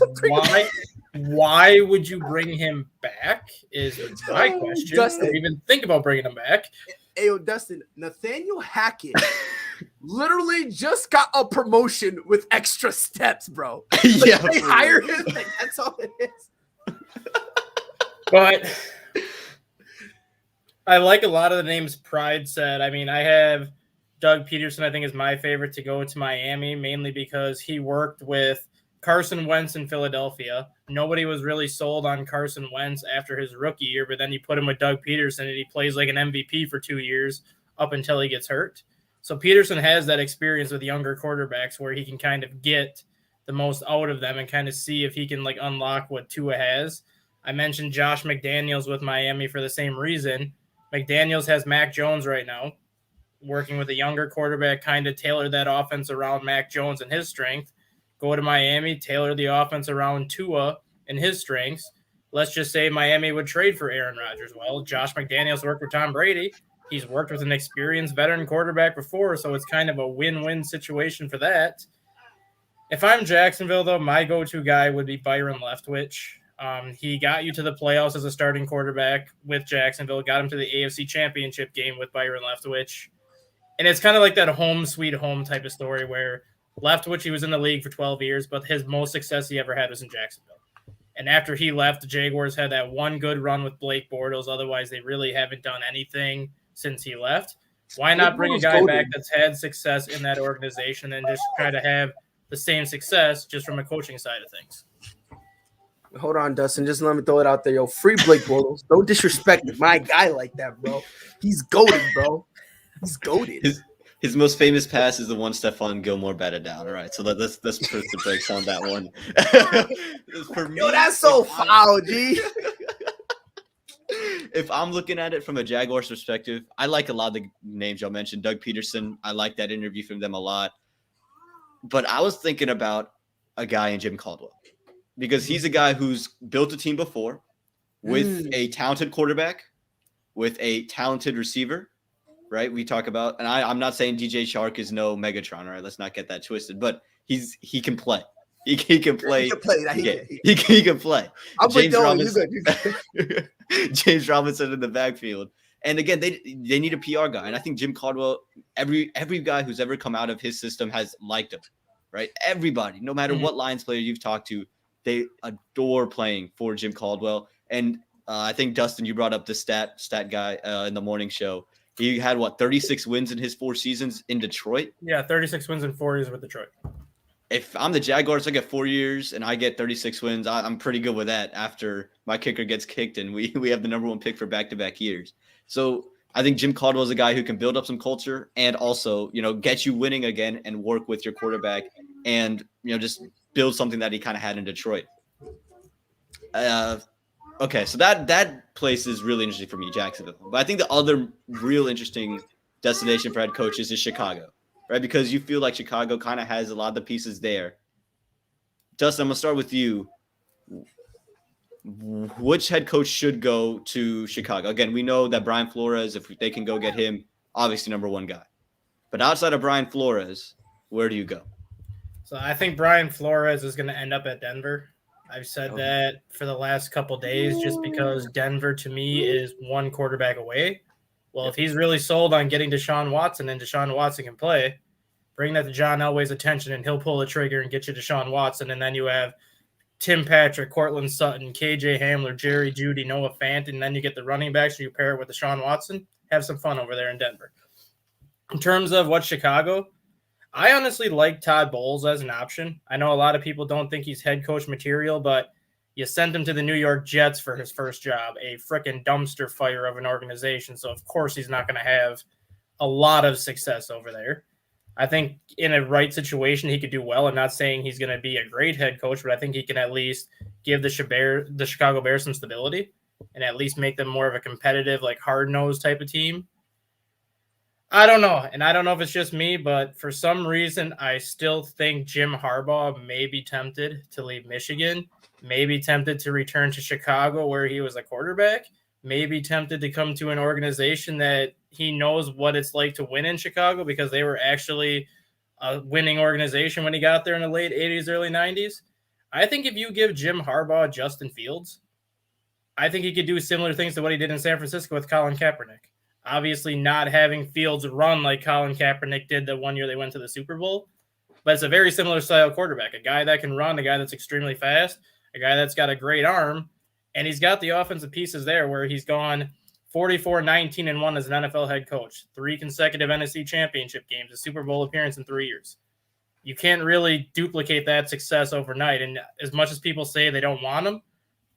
why would you bring him back is my question. Dustin, or even think about bringing him back. Hey, Dustin, Nathaniel Hackett literally just got a promotion with extra steps, bro. Yeah, they hired him. That's all it is. But I like a lot of the names Pride said. I mean, I have Doug Peterson, I think, is my favorite to go to Miami, mainly because he worked with Carson Wentz in Philadelphia. Nobody was really sold on Carson Wentz after his rookie year, but then you put him with Doug Peterson and he plays like an MVP for 2 years up until he gets hurt. So Peterson has that experience with younger quarterbacks where he can kind of get the most out of them and kind of see if he can unlock what Tua has. I mentioned Josh McDaniels with Miami for the same reason. McDaniels has Mac Jones right now, working with a younger quarterback, kind of tailor that offense around Mac Jones and his strength. Go to Miami, tailor the offense around Tua and his strengths. Let's just say Miami would trade for Aaron Rodgers. Well, Josh McDaniels worked with Tom Brady. He's worked with an experienced veteran quarterback before, so it's kind of a win-win situation for that. If I'm Jacksonville, though, my go-to guy would be Byron Leftwich. He got you to the playoffs as a starting quarterback with Jacksonville, got him to the AFC Championship game with Byron Leftwich. And it's kind of like that home sweet home type of story where Leftwich, he was in the league for 12 years, but his most success he ever had was in Jacksonville. And after he left, the Jaguars had that one good run with Blake Bortles. Otherwise, they really haven't done anything since he left. Why not bring a guy back that's had success in that organization and just try to have the same success just from a coaching side of things? Hold on, Dustin. Just let me throw it out there. Yo, free Blake Bortles. Don't disrespect my guy like that, bro. He's goated, bro. He's goated. His most famous pass is the one Stephon Gilmore batted down. All right, so let's put the brakes on that one. For me, Yo, that's so foul, G. If I'm looking at it from a Jaguars perspective, I like a lot of the names y'all mentioned. Doug Peterson, I like that interview from them a lot. But I was thinking about a guy in Jim Caldwell because he's a guy who's built a team before with a talented quarterback, with a talented receiver, right? We talk about, and I'm not saying DJ Shark is no Megatron, all right? Let's not get that twisted, but he can play. He can play. He can play. James Robinson. James Robinson in the backfield. And again, they need a PR guy. And I think Jim Caldwell, every guy who's ever come out of his system has liked him, right? Everybody, no matter what Lions player you've talked to, they adore playing for Jim Caldwell. And I think, Dustin, you brought up the stat guy in the morning show. He had, 36 wins in his 4 seasons in Detroit? Yeah, 36 wins in 4 years with Detroit. If I'm the Jaguars, I get 4 years and I get 36 wins. I'm pretty good with that after my kicker gets kicked and we have the number 1 pick for back-to-back years. So I think Jim Caldwell is a guy who can build up some culture and also, get you winning again and work with your quarterback and, just build something that he kind of had in Detroit. Okay, so that place is really interesting for me, Jacksonville. But I think the other real interesting destination for head coaches is Chicago. Right, because you feel like Chicago kind of has a lot of the pieces there. Dustin, I'm going to start with you. Which head coach should go to Chicago? Again, we know that Brian Flores, if they can go get him, obviously number 1 guy. But outside of Brian Flores, where do you go? So I think Brian Flores is going to end up at Denver. I've said that for the last couple days just because Denver, to me, is 1 quarterback away. Well, if he's really sold on getting Deshaun Watson and Deshaun Watson can play, bring that to John Elway's attention and he'll pull the trigger and get you Deshaun Watson. And then you have Tim Patrick, Cortland Sutton, KJ Hamler, Jerry Jeudy, Noah Fant, and then you get the running backs and you pair it with Deshaun Watson. Have some fun over there in Denver. In terms of what Chicago, I honestly like Todd Bowles as an option. I know a lot of people don't think he's head coach material, but you sent him to the New York Jets for his first job, a freaking dumpster fire of an organization. So, of course, he's not going to have a lot of success over there. I think in a right situation, he could do well. I'm not saying he's going to be a great head coach, but I think he can at least give the Chicago Bears some stability and at least make them more of a competitive, hard-nosed type of team. I don't know. And I don't know if it's just me, but for some reason, I still think Jim Harbaugh may be tempted to leave Michigan. Maybe tempted to return to Chicago where he was a quarterback, maybe tempted to come to an organization that he knows what it's like to win in Chicago because they were actually a winning organization when he got there in the late 80s, early 90s. I think if you give Jim Harbaugh Justin Fields, I think he could do similar things to what he did in San Francisco with Colin Kaepernick. Obviously not having Fields run like Colin Kaepernick did the 1 year they went to the Super Bowl, but it's a very similar style quarterback, a guy that can run, a guy that's extremely fast, a guy that's got a great arm, and he's got the offensive pieces there where he's gone 44-19-1 as an NFL head coach, 3 consecutive NFC championship games, a Super Bowl appearance in 3 years. You can't really duplicate that success overnight, and as much as people say they don't want him,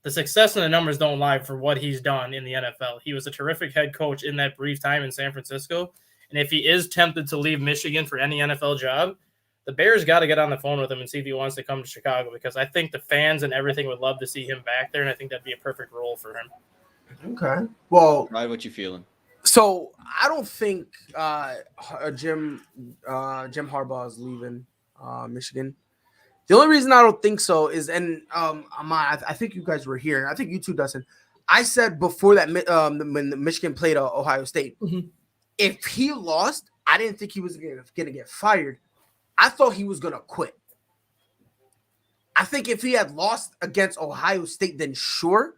the success and the numbers don't lie for what he's done in the NFL. He was a terrific head coach in that brief time in San Francisco, and if he is tempted to leave Michigan for any NFL job, the Bears got to get on the phone with him and see if he wants to come to Chicago because I think the fans and everything would love to see him back there, and I think that'd be a perfect role for him. Okay. Well, Ryan, what you feeling? So I don't think Jim Harbaugh is leaving Michigan. The only reason I don't think so is, and I think you guys were here. I think you too, Dustin. I said before that when Michigan played Ohio State, if he lost, I didn't think he was going to get fired. I thought he was going to quit. I think if he had lost against Ohio State, then sure.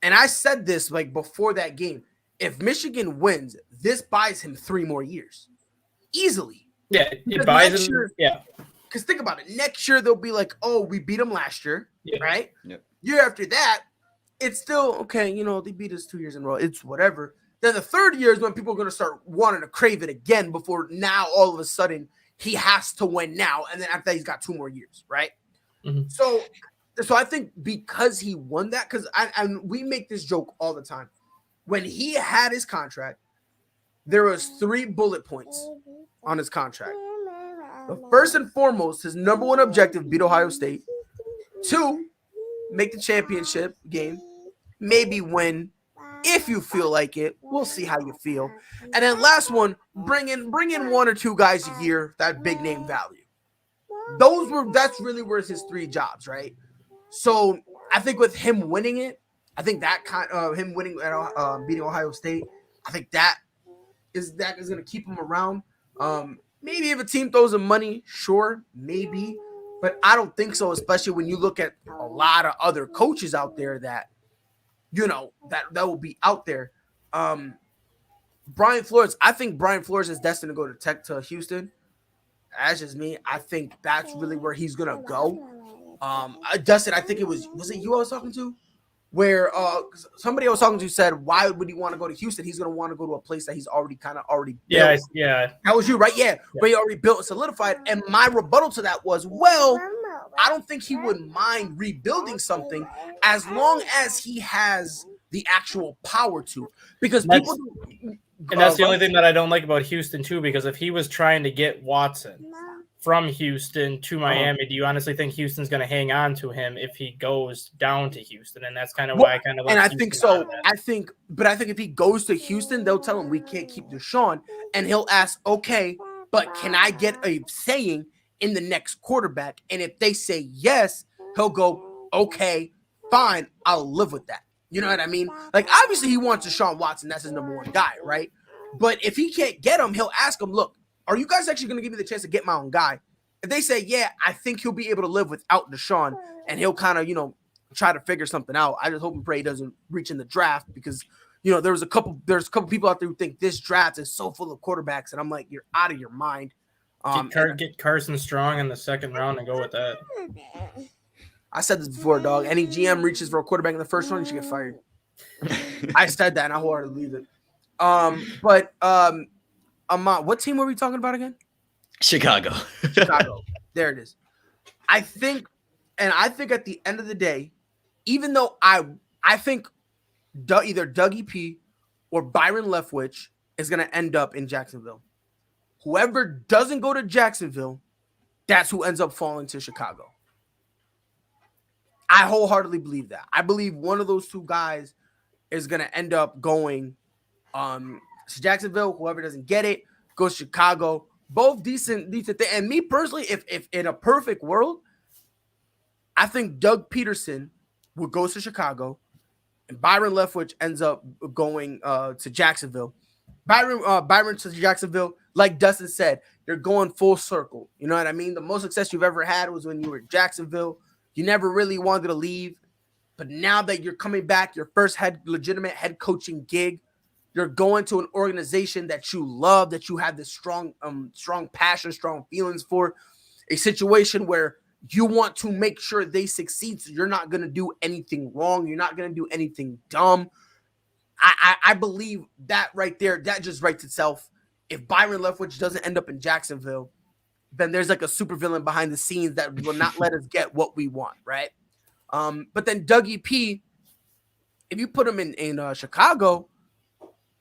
And I said this before that game. If Michigan wins, this buys him 3 more years. Easily. Yeah, it buys him. Yeah. Because think about it. Next year, they'll be like, oh, we beat them last year, right? Yep. Year after that, it's still, okay, they beat us 2 years in a row. It's whatever. Then the 3rd year is when people are going to start wanting to crave it again before now all of a sudden he has to win now. And then after that, he's got 2 more years, right? Mm-hmm. So I think because he won that, because we make this joke all the time. When he had his contract, there was 3 bullet points on his contract. The first and foremost, his number 1 objective, beat Ohio State. 2, make the championship game. Maybe win if you feel like it. We'll see how you feel. And then last one, bring in 1 or 2 guys a year, that big name value. That's really where his 3 jobs, right? So I think with him winning it, I think that him winning beating Ohio State, I think that is going to keep him around. Maybe if a team throws him money, sure, maybe, but I don't think so. Especially when you look at a lot of other coaches out there that, that will be out there. Brian Flores, I think Brian Flores is destined to go to Houston. That's just me. I think that's really where he's gonna go. Dustin, I think was it you I was talking to? Where somebody I was talking to said, why would he want to go to Houston? He's going to want to go to a place that he's already built. Yeah. That was you, right? Yeah. Where he already built and solidified. And my rebuttal to that was, well, I don't think he would mind rebuilding something as long as he has the actual power to. Because people... And that's the only thing that I don't like about Houston, too, because if he was trying to get Watson from Houston to Miami, do you honestly think Houston's going to hang on to him if he goes down to Houston? And that's kind of why I kind of like and I Houston think so. I think if he goes to Houston, they'll tell him we can't keep Deshaun, and he'll ask, okay, but can I get a saying in the next quarterback? And if they say yes, he'll go, okay, fine, I'll live with that. You know what I mean? Like, obviously he wants Deshaun Watson. That's his number 1 guy, right? But if he can't get him, he'll ask him, look, are you guys actually going to give me the chance to get my own guy? If they say, yeah, I think he'll be able to live without Deshaun, and he'll kind of, try to figure something out. I just hope and pray he doesn't reach in the draft because, there's a couple people out there who think this draft is so full of quarterbacks, and I'm like, you're out of your mind. Get Carson Strong in the 2nd round and go with that. I said this before, dog. Any GM reaches for a quarterback in the 1st round, you should get fired. I said that, and I wholeheartedly believe it. But what team were we talking about again? Chicago. There it is. I think at the end of the day, even though I think either Dougie P or Byron Leftwich is going to end up in Jacksonville. Whoever doesn't go to Jacksonville, that's who ends up falling to Chicago. I wholeheartedly believe that. I believe one of those 2 guys is going to end up going to Jacksonville. Whoever doesn't get it, goes to Chicago. Both decent thing. And me personally, if in a perfect world, I think Doug Peterson would go to Chicago and Byron Leftwich ends up going to Jacksonville. Byron to Jacksonville, like Dustin said, you're going full circle. You know what I mean? The most success you've ever had was when you were in Jacksonville. You never really wanted to leave. But now that you're coming back, your first legitimate head coaching gig, you're going to an organization that you love, that you have this strong passion, strong feelings for, a situation where you want to make sure they succeed. So you're not going to do anything wrong. You're not going to do anything dumb. I believe that right there, that just writes itself. If Byron Leftwich doesn't end up in Jacksonville, then there's like a supervillain behind the scenes that will not let us get what we want, right? But then Dougie P, if you put him in Chicago,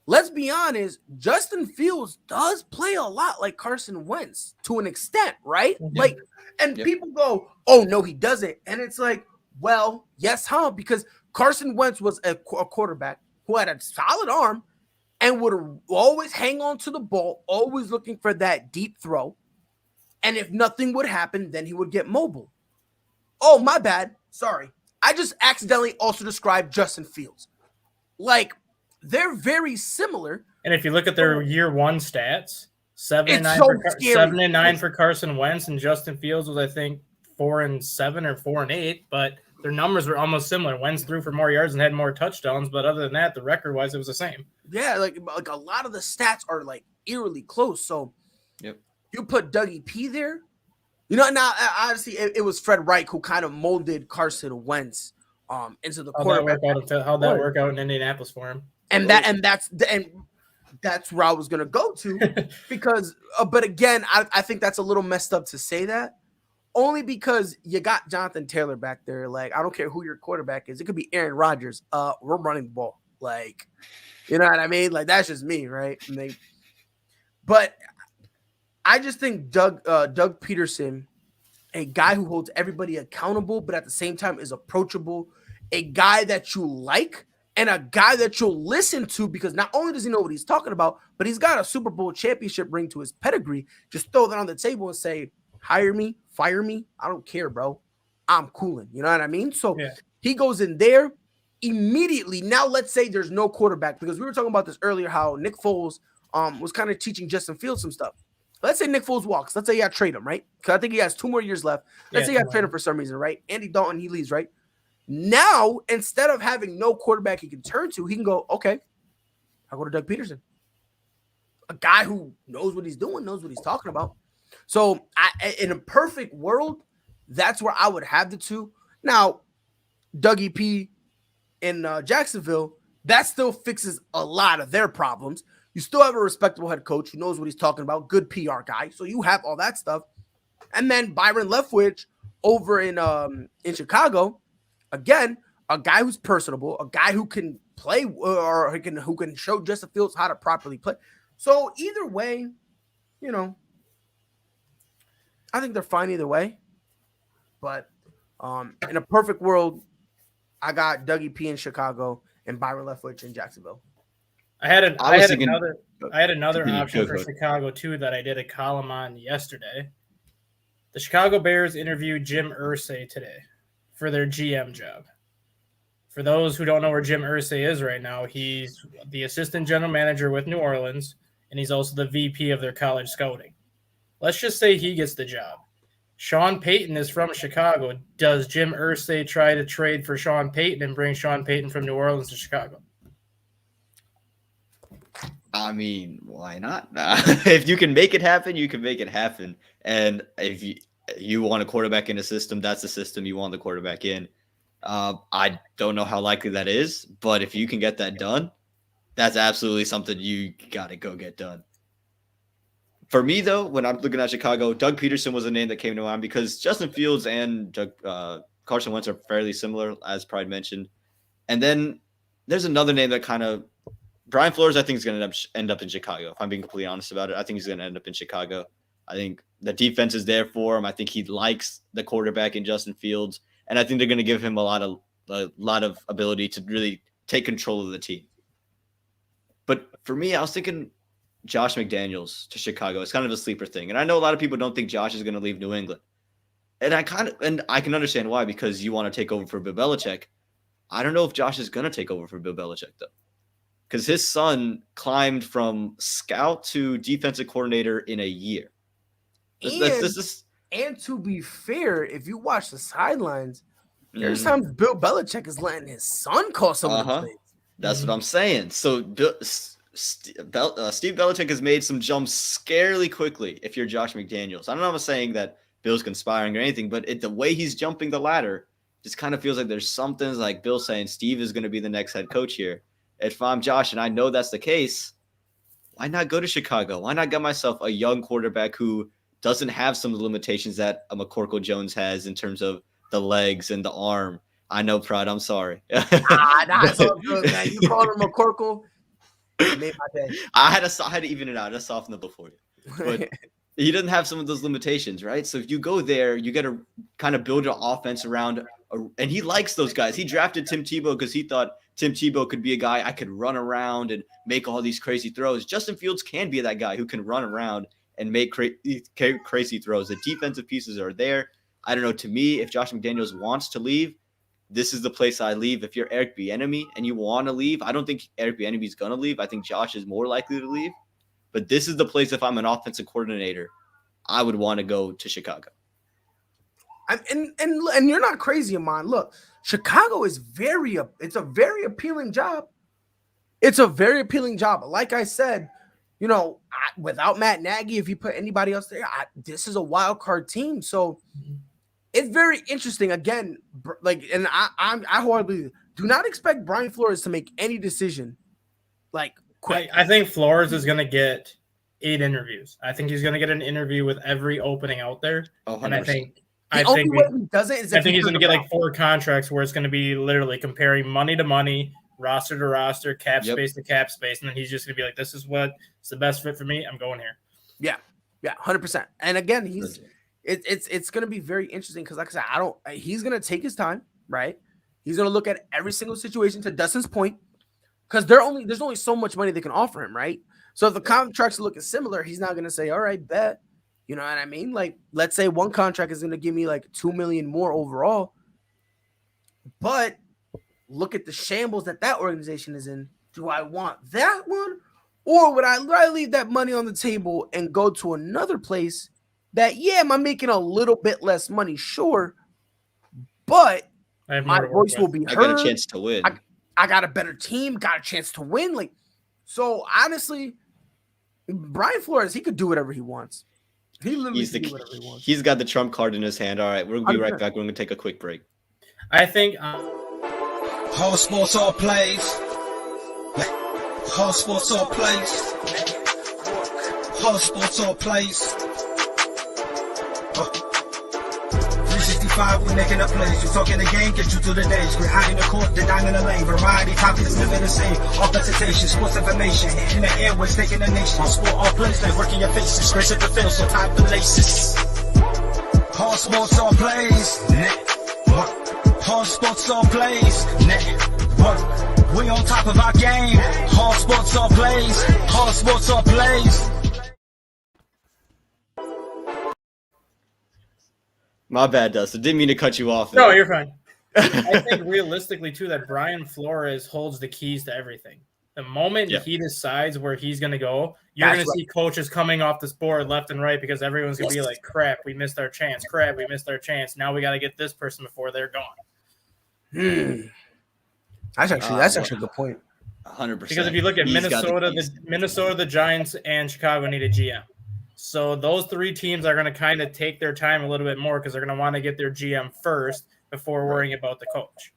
let's be honest, Justin Fields does play a lot like Carson Wentz to an extent, right? Mm-hmm. People go, oh, no, he doesn't. And it's like, well, yes, because Carson Wentz was a quarterback who had a solid arm and would always hang on to the ball, always looking for that deep throw. And if nothing would happen, then he would get mobile. Oh, my bad. Sorry. I just accidentally also described Justin Fields. Like, they're very similar. And if you look at their year 1 stats, 7 and 9 for Carson Wentz, and Justin Fields was, I think, 4-7 or 4-8, but their numbers were almost similar. Wentz threw for more yards and had more touchdowns, but other than that, the record-wise, it was the same. Yeah, like a lot of the stats are like eerily close. So, yep. You put Dougie P there. Now obviously it was Fred Reich who kind of molded Carson Wentz into the quarterback. How'd that work out in Indianapolis for him? And that's where I was gonna go to because, but again, I think that's a little messed up to say that, only because you got Jonathan Taylor back there. Like, I don't care who your quarterback is. It could be Aaron Rodgers. We're running the ball. Like, you know what I mean? Like, that's just me, right? And But I just think Doug Peterson, a guy who holds everybody accountable, but at the same time is approachable, a guy that you like, and a guy that you'll listen to because not only does he know what he's talking about, but he's got a Super Bowl championship ring to his pedigree. Just throw that on the table and say, hire me, fire me. I don't care, bro. I'm cooling. You know what I mean? So he goes in there immediately. Now let's say there's no quarterback, because we were talking about this earlier, how Nick Foles was kind of teaching Justin Fields some stuff. Let's say Nick Foles walks. Let's say you trade him, right? Because I think he has 2 more years left. Let's say you trade him for some reason, right? Andy Dalton, he leaves, right? Now, instead of having no quarterback he can turn to, he can go, okay, I'll go to Doug Peterson. A guy who knows what he's doing, knows what he's talking about. So in a perfect world, that's where I would have the two. Now, Dougie P in Jacksonville, that still fixes a lot of their problems. You still have a respectable head coach who knows what he's talking about, good PR guy. So you have all that stuff. And then Byron Leftwich over in Chicago, again, a guy who's personable, a guy who can play or who can show Justin Fields how to properly play. So either way, you know, I think they're fine either way. But in a perfect world, I got Dougie P in Chicago and Byron Leftwich in Jacksonville. I had another option for Chicago too that I did a column on yesterday. The Chicago Bears interviewed Jim Irsay today for their GM job. For those who don't know where Jim Irsay is right now, he's the assistant general manager with New Orleans, and he's also the VP of their college scouting. Let's just say he gets the job. Sean Payton is from Chicago. Does Jim Irsay try to trade for Sean Payton and bring Sean Payton from New Orleans to Chicago? I mean, why not? If you can make it happen, you can make it happen. And if you want a quarterback in a system, that's the system you want the quarterback in. I don't know how likely that is, but if you can get that done, that's absolutely something you got to go get done. For me, though, when I'm looking at Chicago, Doug Peterson was a name that came to mind because Justin Fields and Carson Wentz are fairly similar, as Pride mentioned. And then there's another name that kind of Brian Flores, I think, is going to end up in Chicago. If I'm being completely honest about it, I think he's going to end up in Chicago. I think the defense is there for him. I think he likes the quarterback in Justin Fields, and I think they're going to give him a lot of ability to really take control of the team. But for me, I was thinking Josh McDaniels to Chicago. It's kind of a sleeper thing, and I know a lot of people don't think Josh is going to leave New England, and I can understand why, because you want to take over for Bill Belichick. I don't know if Josh is going to take over for Bill Belichick though, because his son climbed from scout to defensive coordinator in a year. And to be fair, if you watch the sidelines, there's times Bill Belichick is letting his son call some of the plays. That's what I'm saying. So Steve Belichick has made some jumps scarily quickly if you're Josh McDaniels. I'm not saying that Bill's conspiring or anything, but the way he's jumping the ladder just kind of feels like there's something like Bill saying Steve is going to be the next head coach here. If I'm Josh and I know that's the case, why not go to Chicago? Why not get myself a young quarterback who doesn't have some of the limitations that a McCorkle Jones has in terms of the legs and the arm? I know, Pride. I'm sorry. That's all good, man. You called him McCorkle. It made my day. I had to even it out. I softened it before you. But he doesn't have some of those limitations, right? So if you go there, you got to kind of build an offense around. And he likes those guys. He drafted Tim Tebow because he thought Tim Tebow could be a guy I could run around and make all these crazy throws. Justin Fields can be that guy who can run around and make crazy throws. The defensive pieces are there. I don't know. To me, if Josh McDaniels wants to leave, this is the place I leave. If you're Eric Bieniemy and you want to leave, I don't think Eric Bieniemy is going to leave. I think Josh is more likely to leave. But this is the place, if I'm an offensive coordinator, I would want to go to Chicago. And you're not crazy, Amon. Look, Chicago is it's a very appealing job. It's a very appealing job. Like I said, you know, without Matt Nagy, if you put anybody else there, this is a wild card team. So it's very interesting. Again, and I wholeheartedly do not expect Brian Flores to make any decision like quick. I think Flores is going to get 8 interviews. I think he's going to get an interview with every opening out there. And I think he's going to get like 4 contracts where it's going to be literally comparing money to money, roster to roster, cap Yep. space to cap space, and then he's just gonna be like, "This is what's the best fit for me. I'm going here." Yeah, 100%. And again, it's gonna be very interesting because, like I said, he's gonna take his time, right? He's gonna look at every single situation. To Dustin's point, because there's only so much money they can offer him, right? So if the contracts are looking similar, he's not gonna say, "All right, bet." You know what I mean? Like, let's say one contract is gonna give me like $2 million more overall, but look at the shambles that organization is in. Do I want that one, or would I leave that money on the table and go to another place that, yeah, am I making a little bit less money? Sure, but my voice will be heard. I got a chance to win. I got a better team, got a chance to win. Like, so honestly, Brian Flores, he could do whatever he wants. He literally can do whatever he wants. He's got the trump card in his hand. All right, we'll be right back. We're going to take a quick break. I think Whole sports all plays. Whole sports all plays. Whole sports all plays. 365, we're making a place. You talking the game, get you through the days. We're high in the court, the dime in the lane. Variety, topics, living the same. All presentation, sports information. In the airways, taking the nation. Sport all plays, like working your faces. Grace at the field, so tie the laces. Whole sports all plays. Whole sports all plays. Network. We on top of our game. Whole sports all plays. Whole sports all plays. My bad, Dustin. Didn't mean to cut you off. No, you're fine. I think realistically, too, that Brian Flores holds the keys to everything. The moment he decides where he's going to go, you're going to see coaches coming off this board left and right because everyone's going to be like, crap, we missed our chance. Crap, we missed our chance. Now we got to get this person before they're gone. That's actually a good point. 100%. Because if you look at Minnesota, the Giants, and Chicago need a GM. So those three teams are going to kind of take their time a little bit more because they're going to want to get their GM first before worrying about the coach.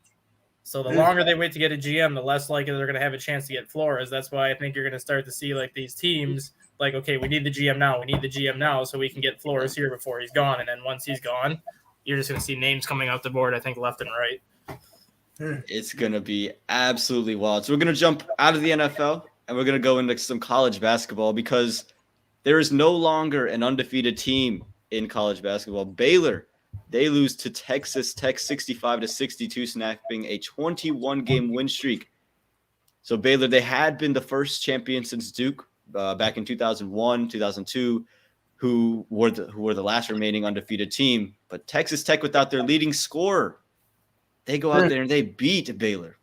So the longer they wait to get a GM, the less likely they're going to have a chance to get Flores. That's why I think you're going to start to see like these teams like, okay, we need the GM now. We need the GM now so we can get Flores here before he's gone. And then once he's gone, you're just going to see names coming out the board, I think, left and right. It's going to be absolutely wild. So we're going to jump out of the NFL and we're going to go into some college basketball because there is no longer an undefeated team in college basketball. Baylor, they lose to Texas Tech 65-62, snapping a 21-game win streak. So Baylor, they had been the first champion since Duke back in 2001, 2002, who were the last remaining undefeated team. But Texas Tech, without their leading scorer, they go out there and they beat Baylor.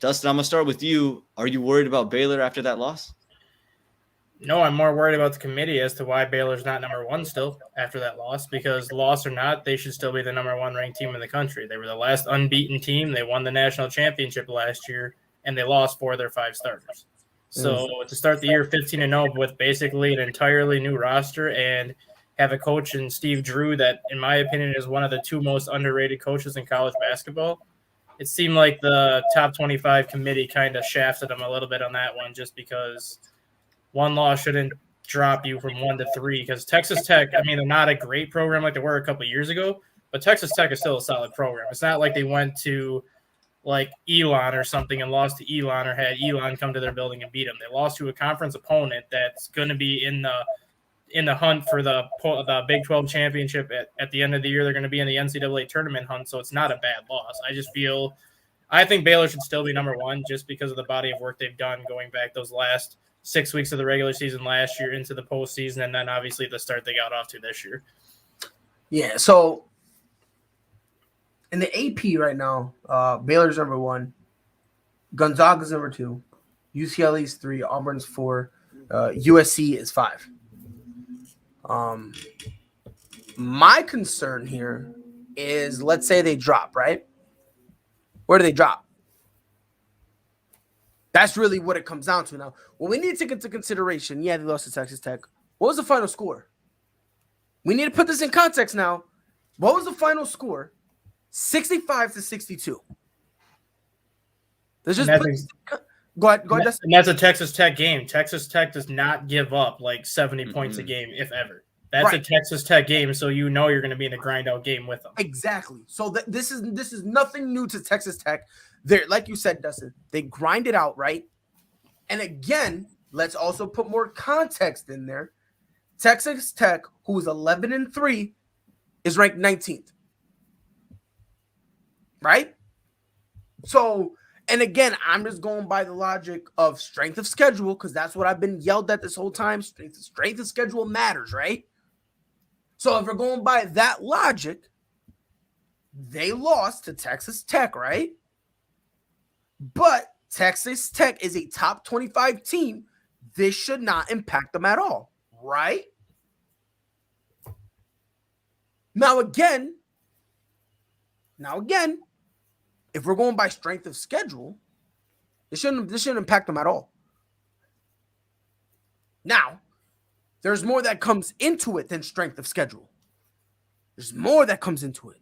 Dustin, I'm going to start with you. Are you worried about Baylor after that loss? No, I'm more worried about the committee as to why Baylor's not number one still after that loss, because loss or not, they should still be the number one ranked team in the country. They were the last unbeaten team. They won the national championship last year, and they lost 4 of their 5 starters. So to start the year 15-0 with basically an entirely new roster and have a coach in Steve Drew that, in my opinion, is one of the 2 most underrated coaches in college basketball, it seemed like the top 25 committee kind of shafted them a little bit on that one just because – one loss shouldn't drop you from 1 to 3 because Texas Tech, I mean, they're not a great program like they were a couple of years ago, but Texas Tech is still a solid program. It's not like they went to like Elon or something and lost to Elon or had Elon come to their building and beat them. They lost to a conference opponent that's going to be in the hunt for the Big 12 championship at the end of the year. They're going to be in the NCAA tournament hunt, so it's not a bad loss. I think Baylor should still be number one just because of the body of work they've done going back those last 6 weeks of the regular season last year into the postseason, and then obviously the start they got off to this year. Yeah, so in the AP right now, Baylor's number 1, Gonzaga's number 2, UCLA's 3, Auburn's 4, USC is 5. My concern here is, let's say they drop, right? Where do they drop? That's really what it comes down to now. Well, we need to take into consideration, they lost to Texas Tech. What was the final score? We need to put this in context now. What was the final score? 65-62. Let's just go ahead. And that's a Texas Tech game. Texas Tech does not give up like 70 points a game, if ever. That's a Texas Tech game, so you know you're going to be in a grind out game with them. Exactly. So this is nothing new to Texas Tech. They're, like you said, Dustin, they grind it out, right? And again, let's also put more context in there. Texas Tech, who is 11-3, is ranked 19th. Right? So, and again, I'm just going by the logic of strength of schedule, because that's what I've been yelled at this whole time. Strength of schedule matters, right? So if we're going by that logic, they lost to Texas Tech, right? But Texas Tech is a top 25 team. This should not impact them at all, right? Now again, if we're going by strength of schedule, this shouldn't impact them at all. Now, there's more that comes into it than strength of schedule. There's more that comes into it.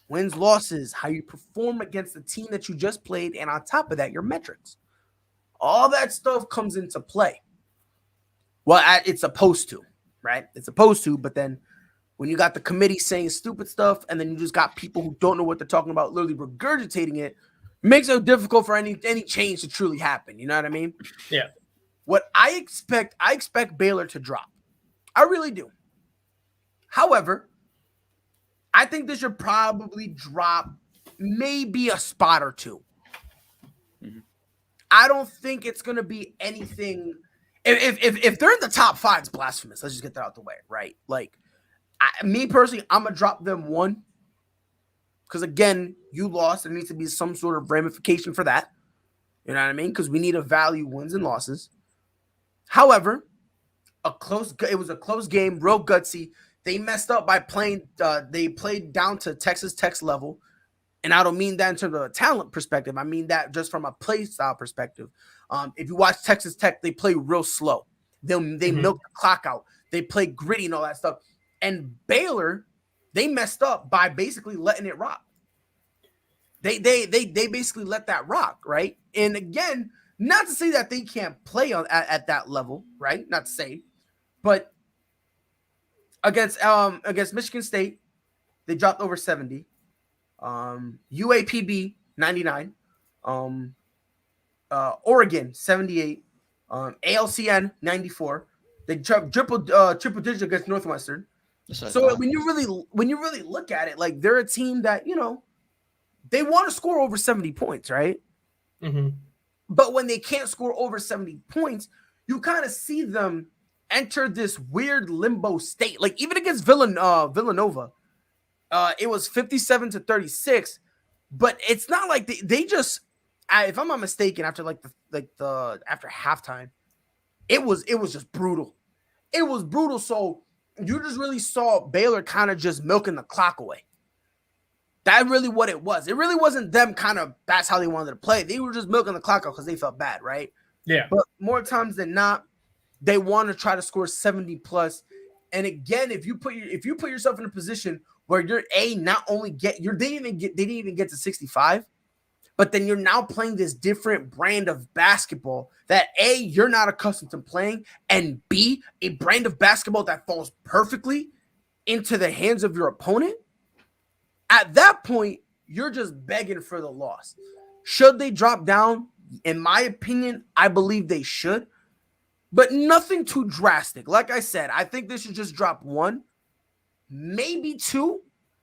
Wins, losses, how you perform against the team that you just played, and on top of that, your metrics. All that stuff comes into play. Well, it's supposed to, right? It's supposed to, but then when you got the committee saying stupid stuff, and then you just got people who don't know what they're talking about literally regurgitating it, makes it difficult for any change to truly happen. You know what I mean? Yeah. What I expect Baylor to drop. I really do. However, I think they should probably drop maybe a spot or two. Mm-hmm. I don't think it's going to be anything. If they're in the top 5, it's blasphemous. Let's just get that out the way, right? Like, me personally, I'm going to drop them 1. Because, again, you lost. There needs to be some sort of ramification for that. You know what I mean? Because we need to value wins and losses. However, it was a close game, real gutsy. They messed up by playing. They played down to Texas Tech's level, and I don't mean that in terms of a talent perspective. I mean that just from a play style perspective. If you watch Texas Tech, they play real slow. They milk the clock out. They play gritty and all that stuff. And Baylor, they messed up by basically letting it rock. They basically let that rock, right? And again, not to say that they can't play at that level, right? Not to say, but against Michigan State, they dropped over 70. UAPB 99. Oregon 78. ALCN 94. They dropped triple digit against Northwestern. So when you really look at it, like, they're a team that, you know, they want to score over 70 points, right? Mm-hmm. But when they can't score over 70 points, you kind of see them enter this weird limbo state. Like, even against Villanova, it was 57-36, but it's not like they just, if I'm not mistaken, after after halftime, it was just brutal. It was brutal. So you just really saw Baylor kind of just milking the clock away. That's really what it was. It really wasn't them that's how they wanted to play. They were just milking the clock out because they felt bad, right? Yeah. But more times than not, they want to try to score 70 plus. And again, if you put yourself in a position where you're they didn't even get to 65, but then you're now playing this different brand of basketball that A, you're not accustomed to playing, and B, a brand of basketball that falls perfectly into the hands of your opponent. At that point, you're just begging for the loss. Should they drop down? In my opinion, I believe they should, but nothing too drastic. Like I said, I think they should just drop 1, maybe 2,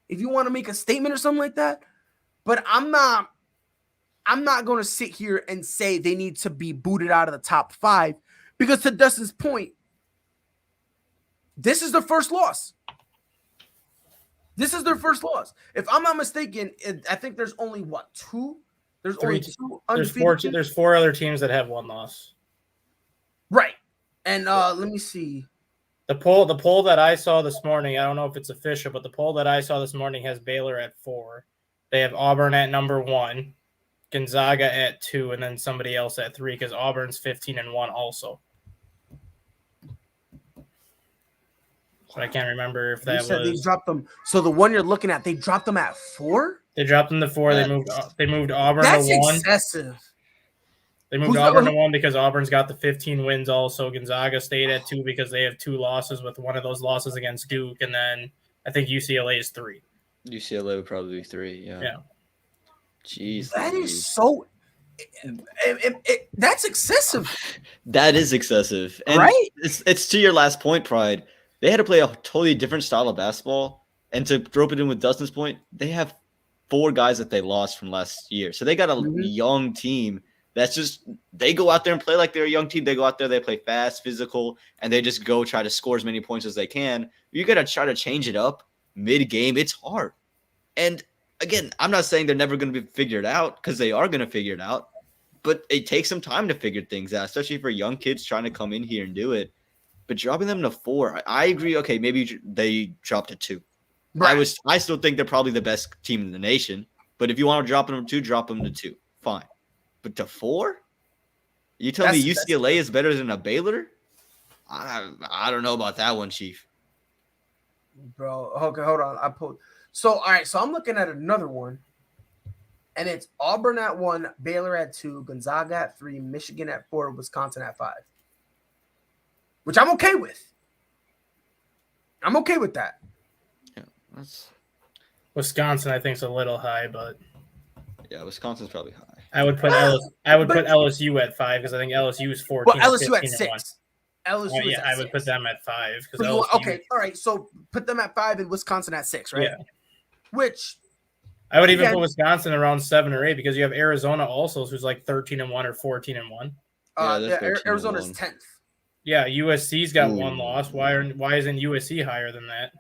if you want to make a statement or something like that. But I'm not going to sit here and say they need to be booted out of the top 5, because to Dustin's point, this is their first loss. This is their first loss. If I'm not mistaken, I think there's only 2? There's only 2 undefeated. There's 4 other teams that have 1 loss. Right. And let me see. The poll that I saw this morning, I don't know if it's official, but the poll that I saw this morning has Baylor at 4. They have Auburn at number 1, Gonzaga at 2, and then somebody else at 3, because Auburn's 15-1 also. So I can't remember if that was. They dropped them. So the one you're looking at, they dropped them at 4. They dropped them to 4. They moved Auburn That's to 1. Excessive. They moved Auburn to 1 because Auburn's got the 15 wins also. Gonzaga stayed at 2 because they have 2 losses, with one of those losses against Duke. And then I think UCLA is 3. UCLA would probably be 3, yeah. Jeez. That is so that's excessive. That is excessive. And right? It's to your last point, Pride. They had to play a totally different style of basketball. And to rope it in with Dustin's point, they have 4 guys that they lost from last year. So they got a young team. That's just, they go out there and play like they're a young team. They go out there, they play fast, physical, and they just go try to score as many points as they can. You got to try to change it up mid-game. It's hard. And again, I'm not saying they're never going to be figured out, because they are going to figure it out. But it takes some time to figure things out, especially for young kids trying to come in here and do it. But dropping them to 4, I agree. Okay, maybe they dropped to 2. Right. I still think they're probably the best team in the nation. But if you want to drop them to 2, drop them to 2. Fine. But to 4? You tell me UCLA is better than a Baylor? I don't know about that one, Chief. Bro, okay, hold on. So, all right, so I'm looking at another one. And it's Auburn at 1, Baylor at 2, Gonzaga at 3, Michigan at 4, Wisconsin at 5. Which I'm okay with. I'm okay with that. Yeah, that's... Wisconsin, I think, is a little high, but... Yeah, Wisconsin's probably high. I would put LSU at 5 because I think LSU is 14. Well, LSU at 6. LSU I would put them at 5. Okay, all right. So put them at 5 and Wisconsin at 6, right? Yeah. Which I would even put Wisconsin around 7 or 8 because you have Arizona also, who's like 13-1 or 14-1. Arizona's 10th. Yeah, USC's got 1 loss. Why isn't USC higher than that?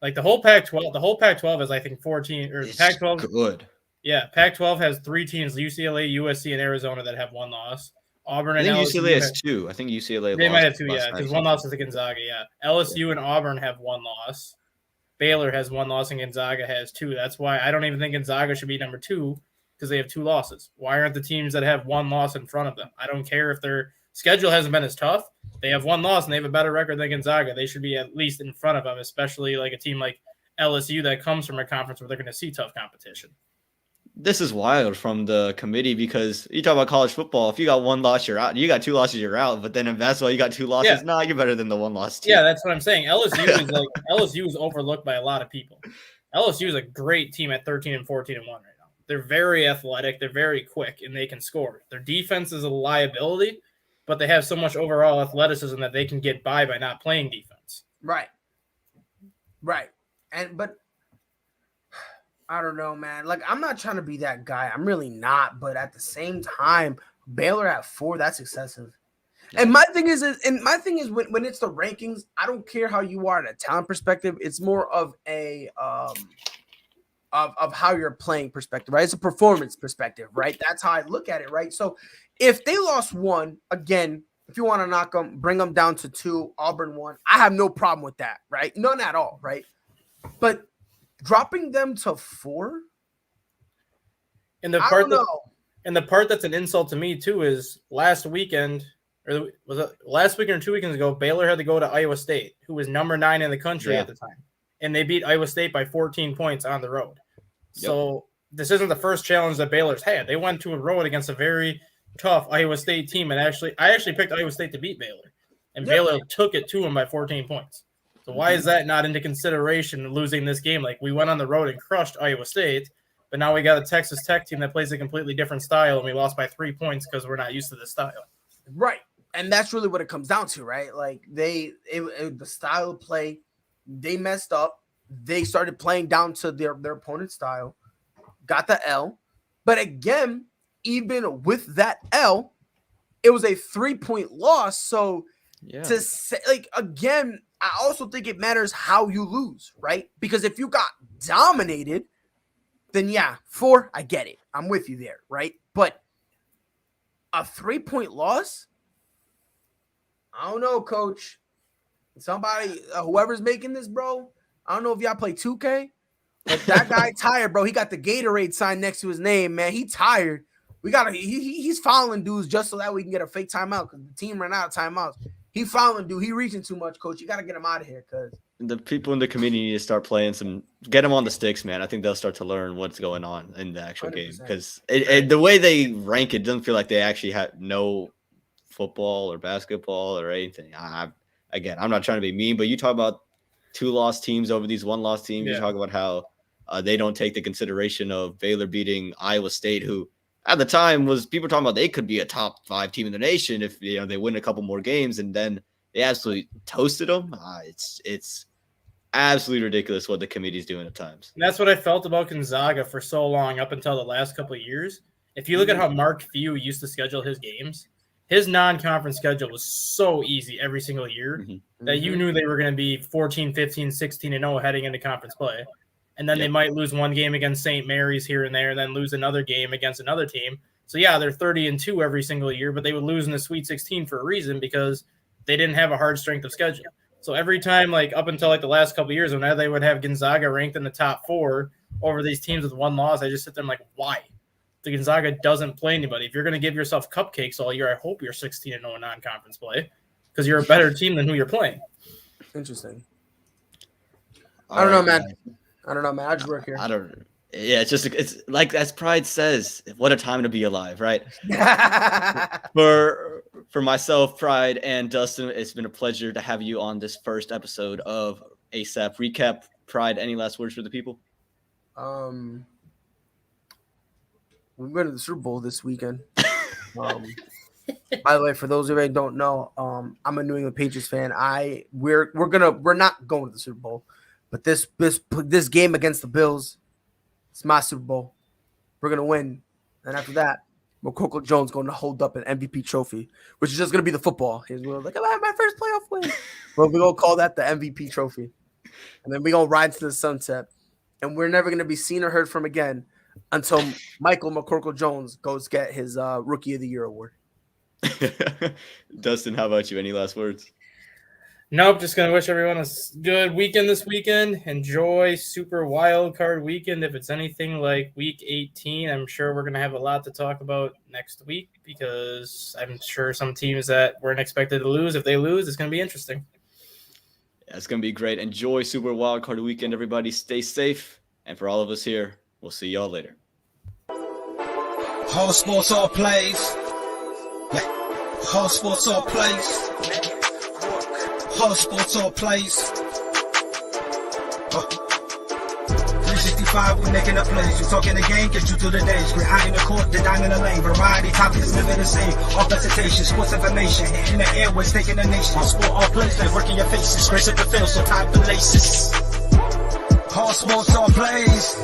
Like the whole Pac-12. The whole Pac-12 is I think 14 or Pac-12. Good. Yeah, Pac-12 has 3 teams: UCLA, USC, and Arizona that have 1 loss. Auburn and I think LSU UCLA has 2. I think UCLA. They might have 2, yeah, because 1 loss is to Gonzaga. Yeah, LSU and Auburn have 1 loss. Baylor has 1 loss and Gonzaga has 2. That's why I don't even think Gonzaga should be number 2 because they have 2 losses. Why aren't the teams that have 1 loss in front of them? I don't care if their schedule hasn't been as tough. They have 1 loss and they have a better record than Gonzaga. They should be at least in front of them, especially like a team like LSU that comes from a conference where they're going to see tough competition. This is wild from the committee because you talk about college football. If you got 1 loss, you're out. You got 2 losses, you're out. But then in basketball, you got 2 losses. Yeah. Nah, you're better than the 1 loss team. Yeah, that's what I'm saying. LSU is overlooked by a lot of people. LSU is a great team at 13 and 14 and 1 right now. They're very athletic. They're very quick, and they can score. Their defense is a liability, but they have so much overall athleticism that they can get by not playing defense. Right. But I don't know, man. Like, I'm not trying to be that guy. I'm really not. But at the same time, Baylor at 4, that's excessive. And my thing is when it's the rankings, I don't care how you are in a talent perspective. It's more of a of how you're playing perspective, right? It's a performance perspective, right? That's how I look at it, right? So if they lost 1, again, if you want to knock them, bring them down to 2, Auburn 1, I have no problem with that, right? None at all, right? But dropping them to 4, and the part that's an insult to me too is last weekend, or was it last weekend or 2 weekends ago, Baylor had to go to Iowa State, who was number 9 in the country at the time, and they beat Iowa State by 14 points on the road. Yep. So this isn't the first challenge that Baylor's had. They went to a road against a very tough Iowa State team, and I actually picked Iowa State to beat Baylor, and Baylor took it to them by 14 points. So why is that not into consideration losing this game? Like, we went on the road and crushed Iowa State, but now we got a Texas Tech team that plays a completely different style, and we lost by 3 points because we're not used to this style. Right. And that's really what it comes down to, right? Like, the style of play, they messed up. They started playing down to their opponent's style, got the L. But again, even with that L, it was a 3-point loss. So to say, like, again, I also think it matters how you lose, right? Because if you got dominated, then 4, I get it. I'm with you there, right? But a 3-point loss? I don't know, coach. Somebody, whoever's making this, bro, I don't know if y'all play 2K, but that guy tired, bro. He got the Gatorade sign next to his name, man. He tired. He's following dudes just so that we can get a fake timeout because the team ran out of timeouts. He fouling, dude. He reaching too much, coach. You got to get him out of here, cause the people in the community need to start playing get them on the sticks, man. I think they'll start to learn what's going on in the actual 100%. game because the way they rank it doesn't feel like they actually know football or basketball or anything. Again, I'm not trying to be mean, but you talk about 2-loss teams over these 1-loss teams. Yeah. You talk about how they don't take the consideration of Baylor beating Iowa State, who at the time was people talking about they could be a top 5 team in the nation if they win a couple more games, and then they absolutely toasted them. It's absolutely ridiculous what the committee's doing at times. And that's what I felt about Gonzaga for so long, up until the last couple of years. If you look at how Mark Few used to schedule his games, his non-conference schedule was so easy every single year that you knew they were going to be 14, 15, 16-0 heading into conference play. And then they might lose one game against St. Mary's here and there, and then lose another game against another team. So, yeah, they're 30-2 every single year, but they would lose in the Sweet 16 for a reason because they didn't have a hard strength of schedule. So every time, like up until like the last couple of years, whenever they would have Gonzaga ranked in the top 4 over these teams with 1 loss, I just sit there and I'm like, why? The Gonzaga doesn't play anybody. If you're going to give yourself cupcakes all year, I hope you're 16-0 in non-conference play because you're a better team than who you're playing. Interesting. I don't know, man. I just work here. I don't. Yeah, it's like as Pride says, what a time to be alive, right? For myself, Pride, and Dustin, it's been a pleasure to have you on this first episode of ASAP Recap. Pride, any last words for the people? We're going to the Super Bowl this weekend. By the way, for those of you who don't know, I'm a New England Patriots fan. We're not going to the Super Bowl, but this game against the Bills, it's my Super Bowl. We're gonna win, and after that, McCorkle Jones going to hold up an MVP trophy, which is just gonna be the football. He's like, I have my first playoff win, but we're gonna call that the MVP trophy, and then we're gonna ride to the sunset, and we're never gonna be seen or heard from again until Michael McCorkle Jones goes get his Rookie of the Year award. Dustin, how about you? Any last words? Nope, just going to wish everyone a good weekend this weekend. Enjoy Super Wild Card Weekend. If it's anything like Week 18, I'm sure we're going to have a lot to talk about next week because I'm sure some teams that weren't expected to lose, if they lose, it's going to be interesting. Yeah, it's going to be great. Enjoy Super Wild Card Weekend, everybody. Stay safe. And for all of us here, we'll see y'all later. All sports, all plays. All sports, all plays. All sports, all plays. 365, we making up plays. You talking the game, get you to the days. We're high in the court, the dime in the lane. Variety, topics, living the same. All presentation, sports information. In the airways, taking the nation. All sport, all plays, they working your faces. Grace at the field, so tie the laces. All sports, all plays.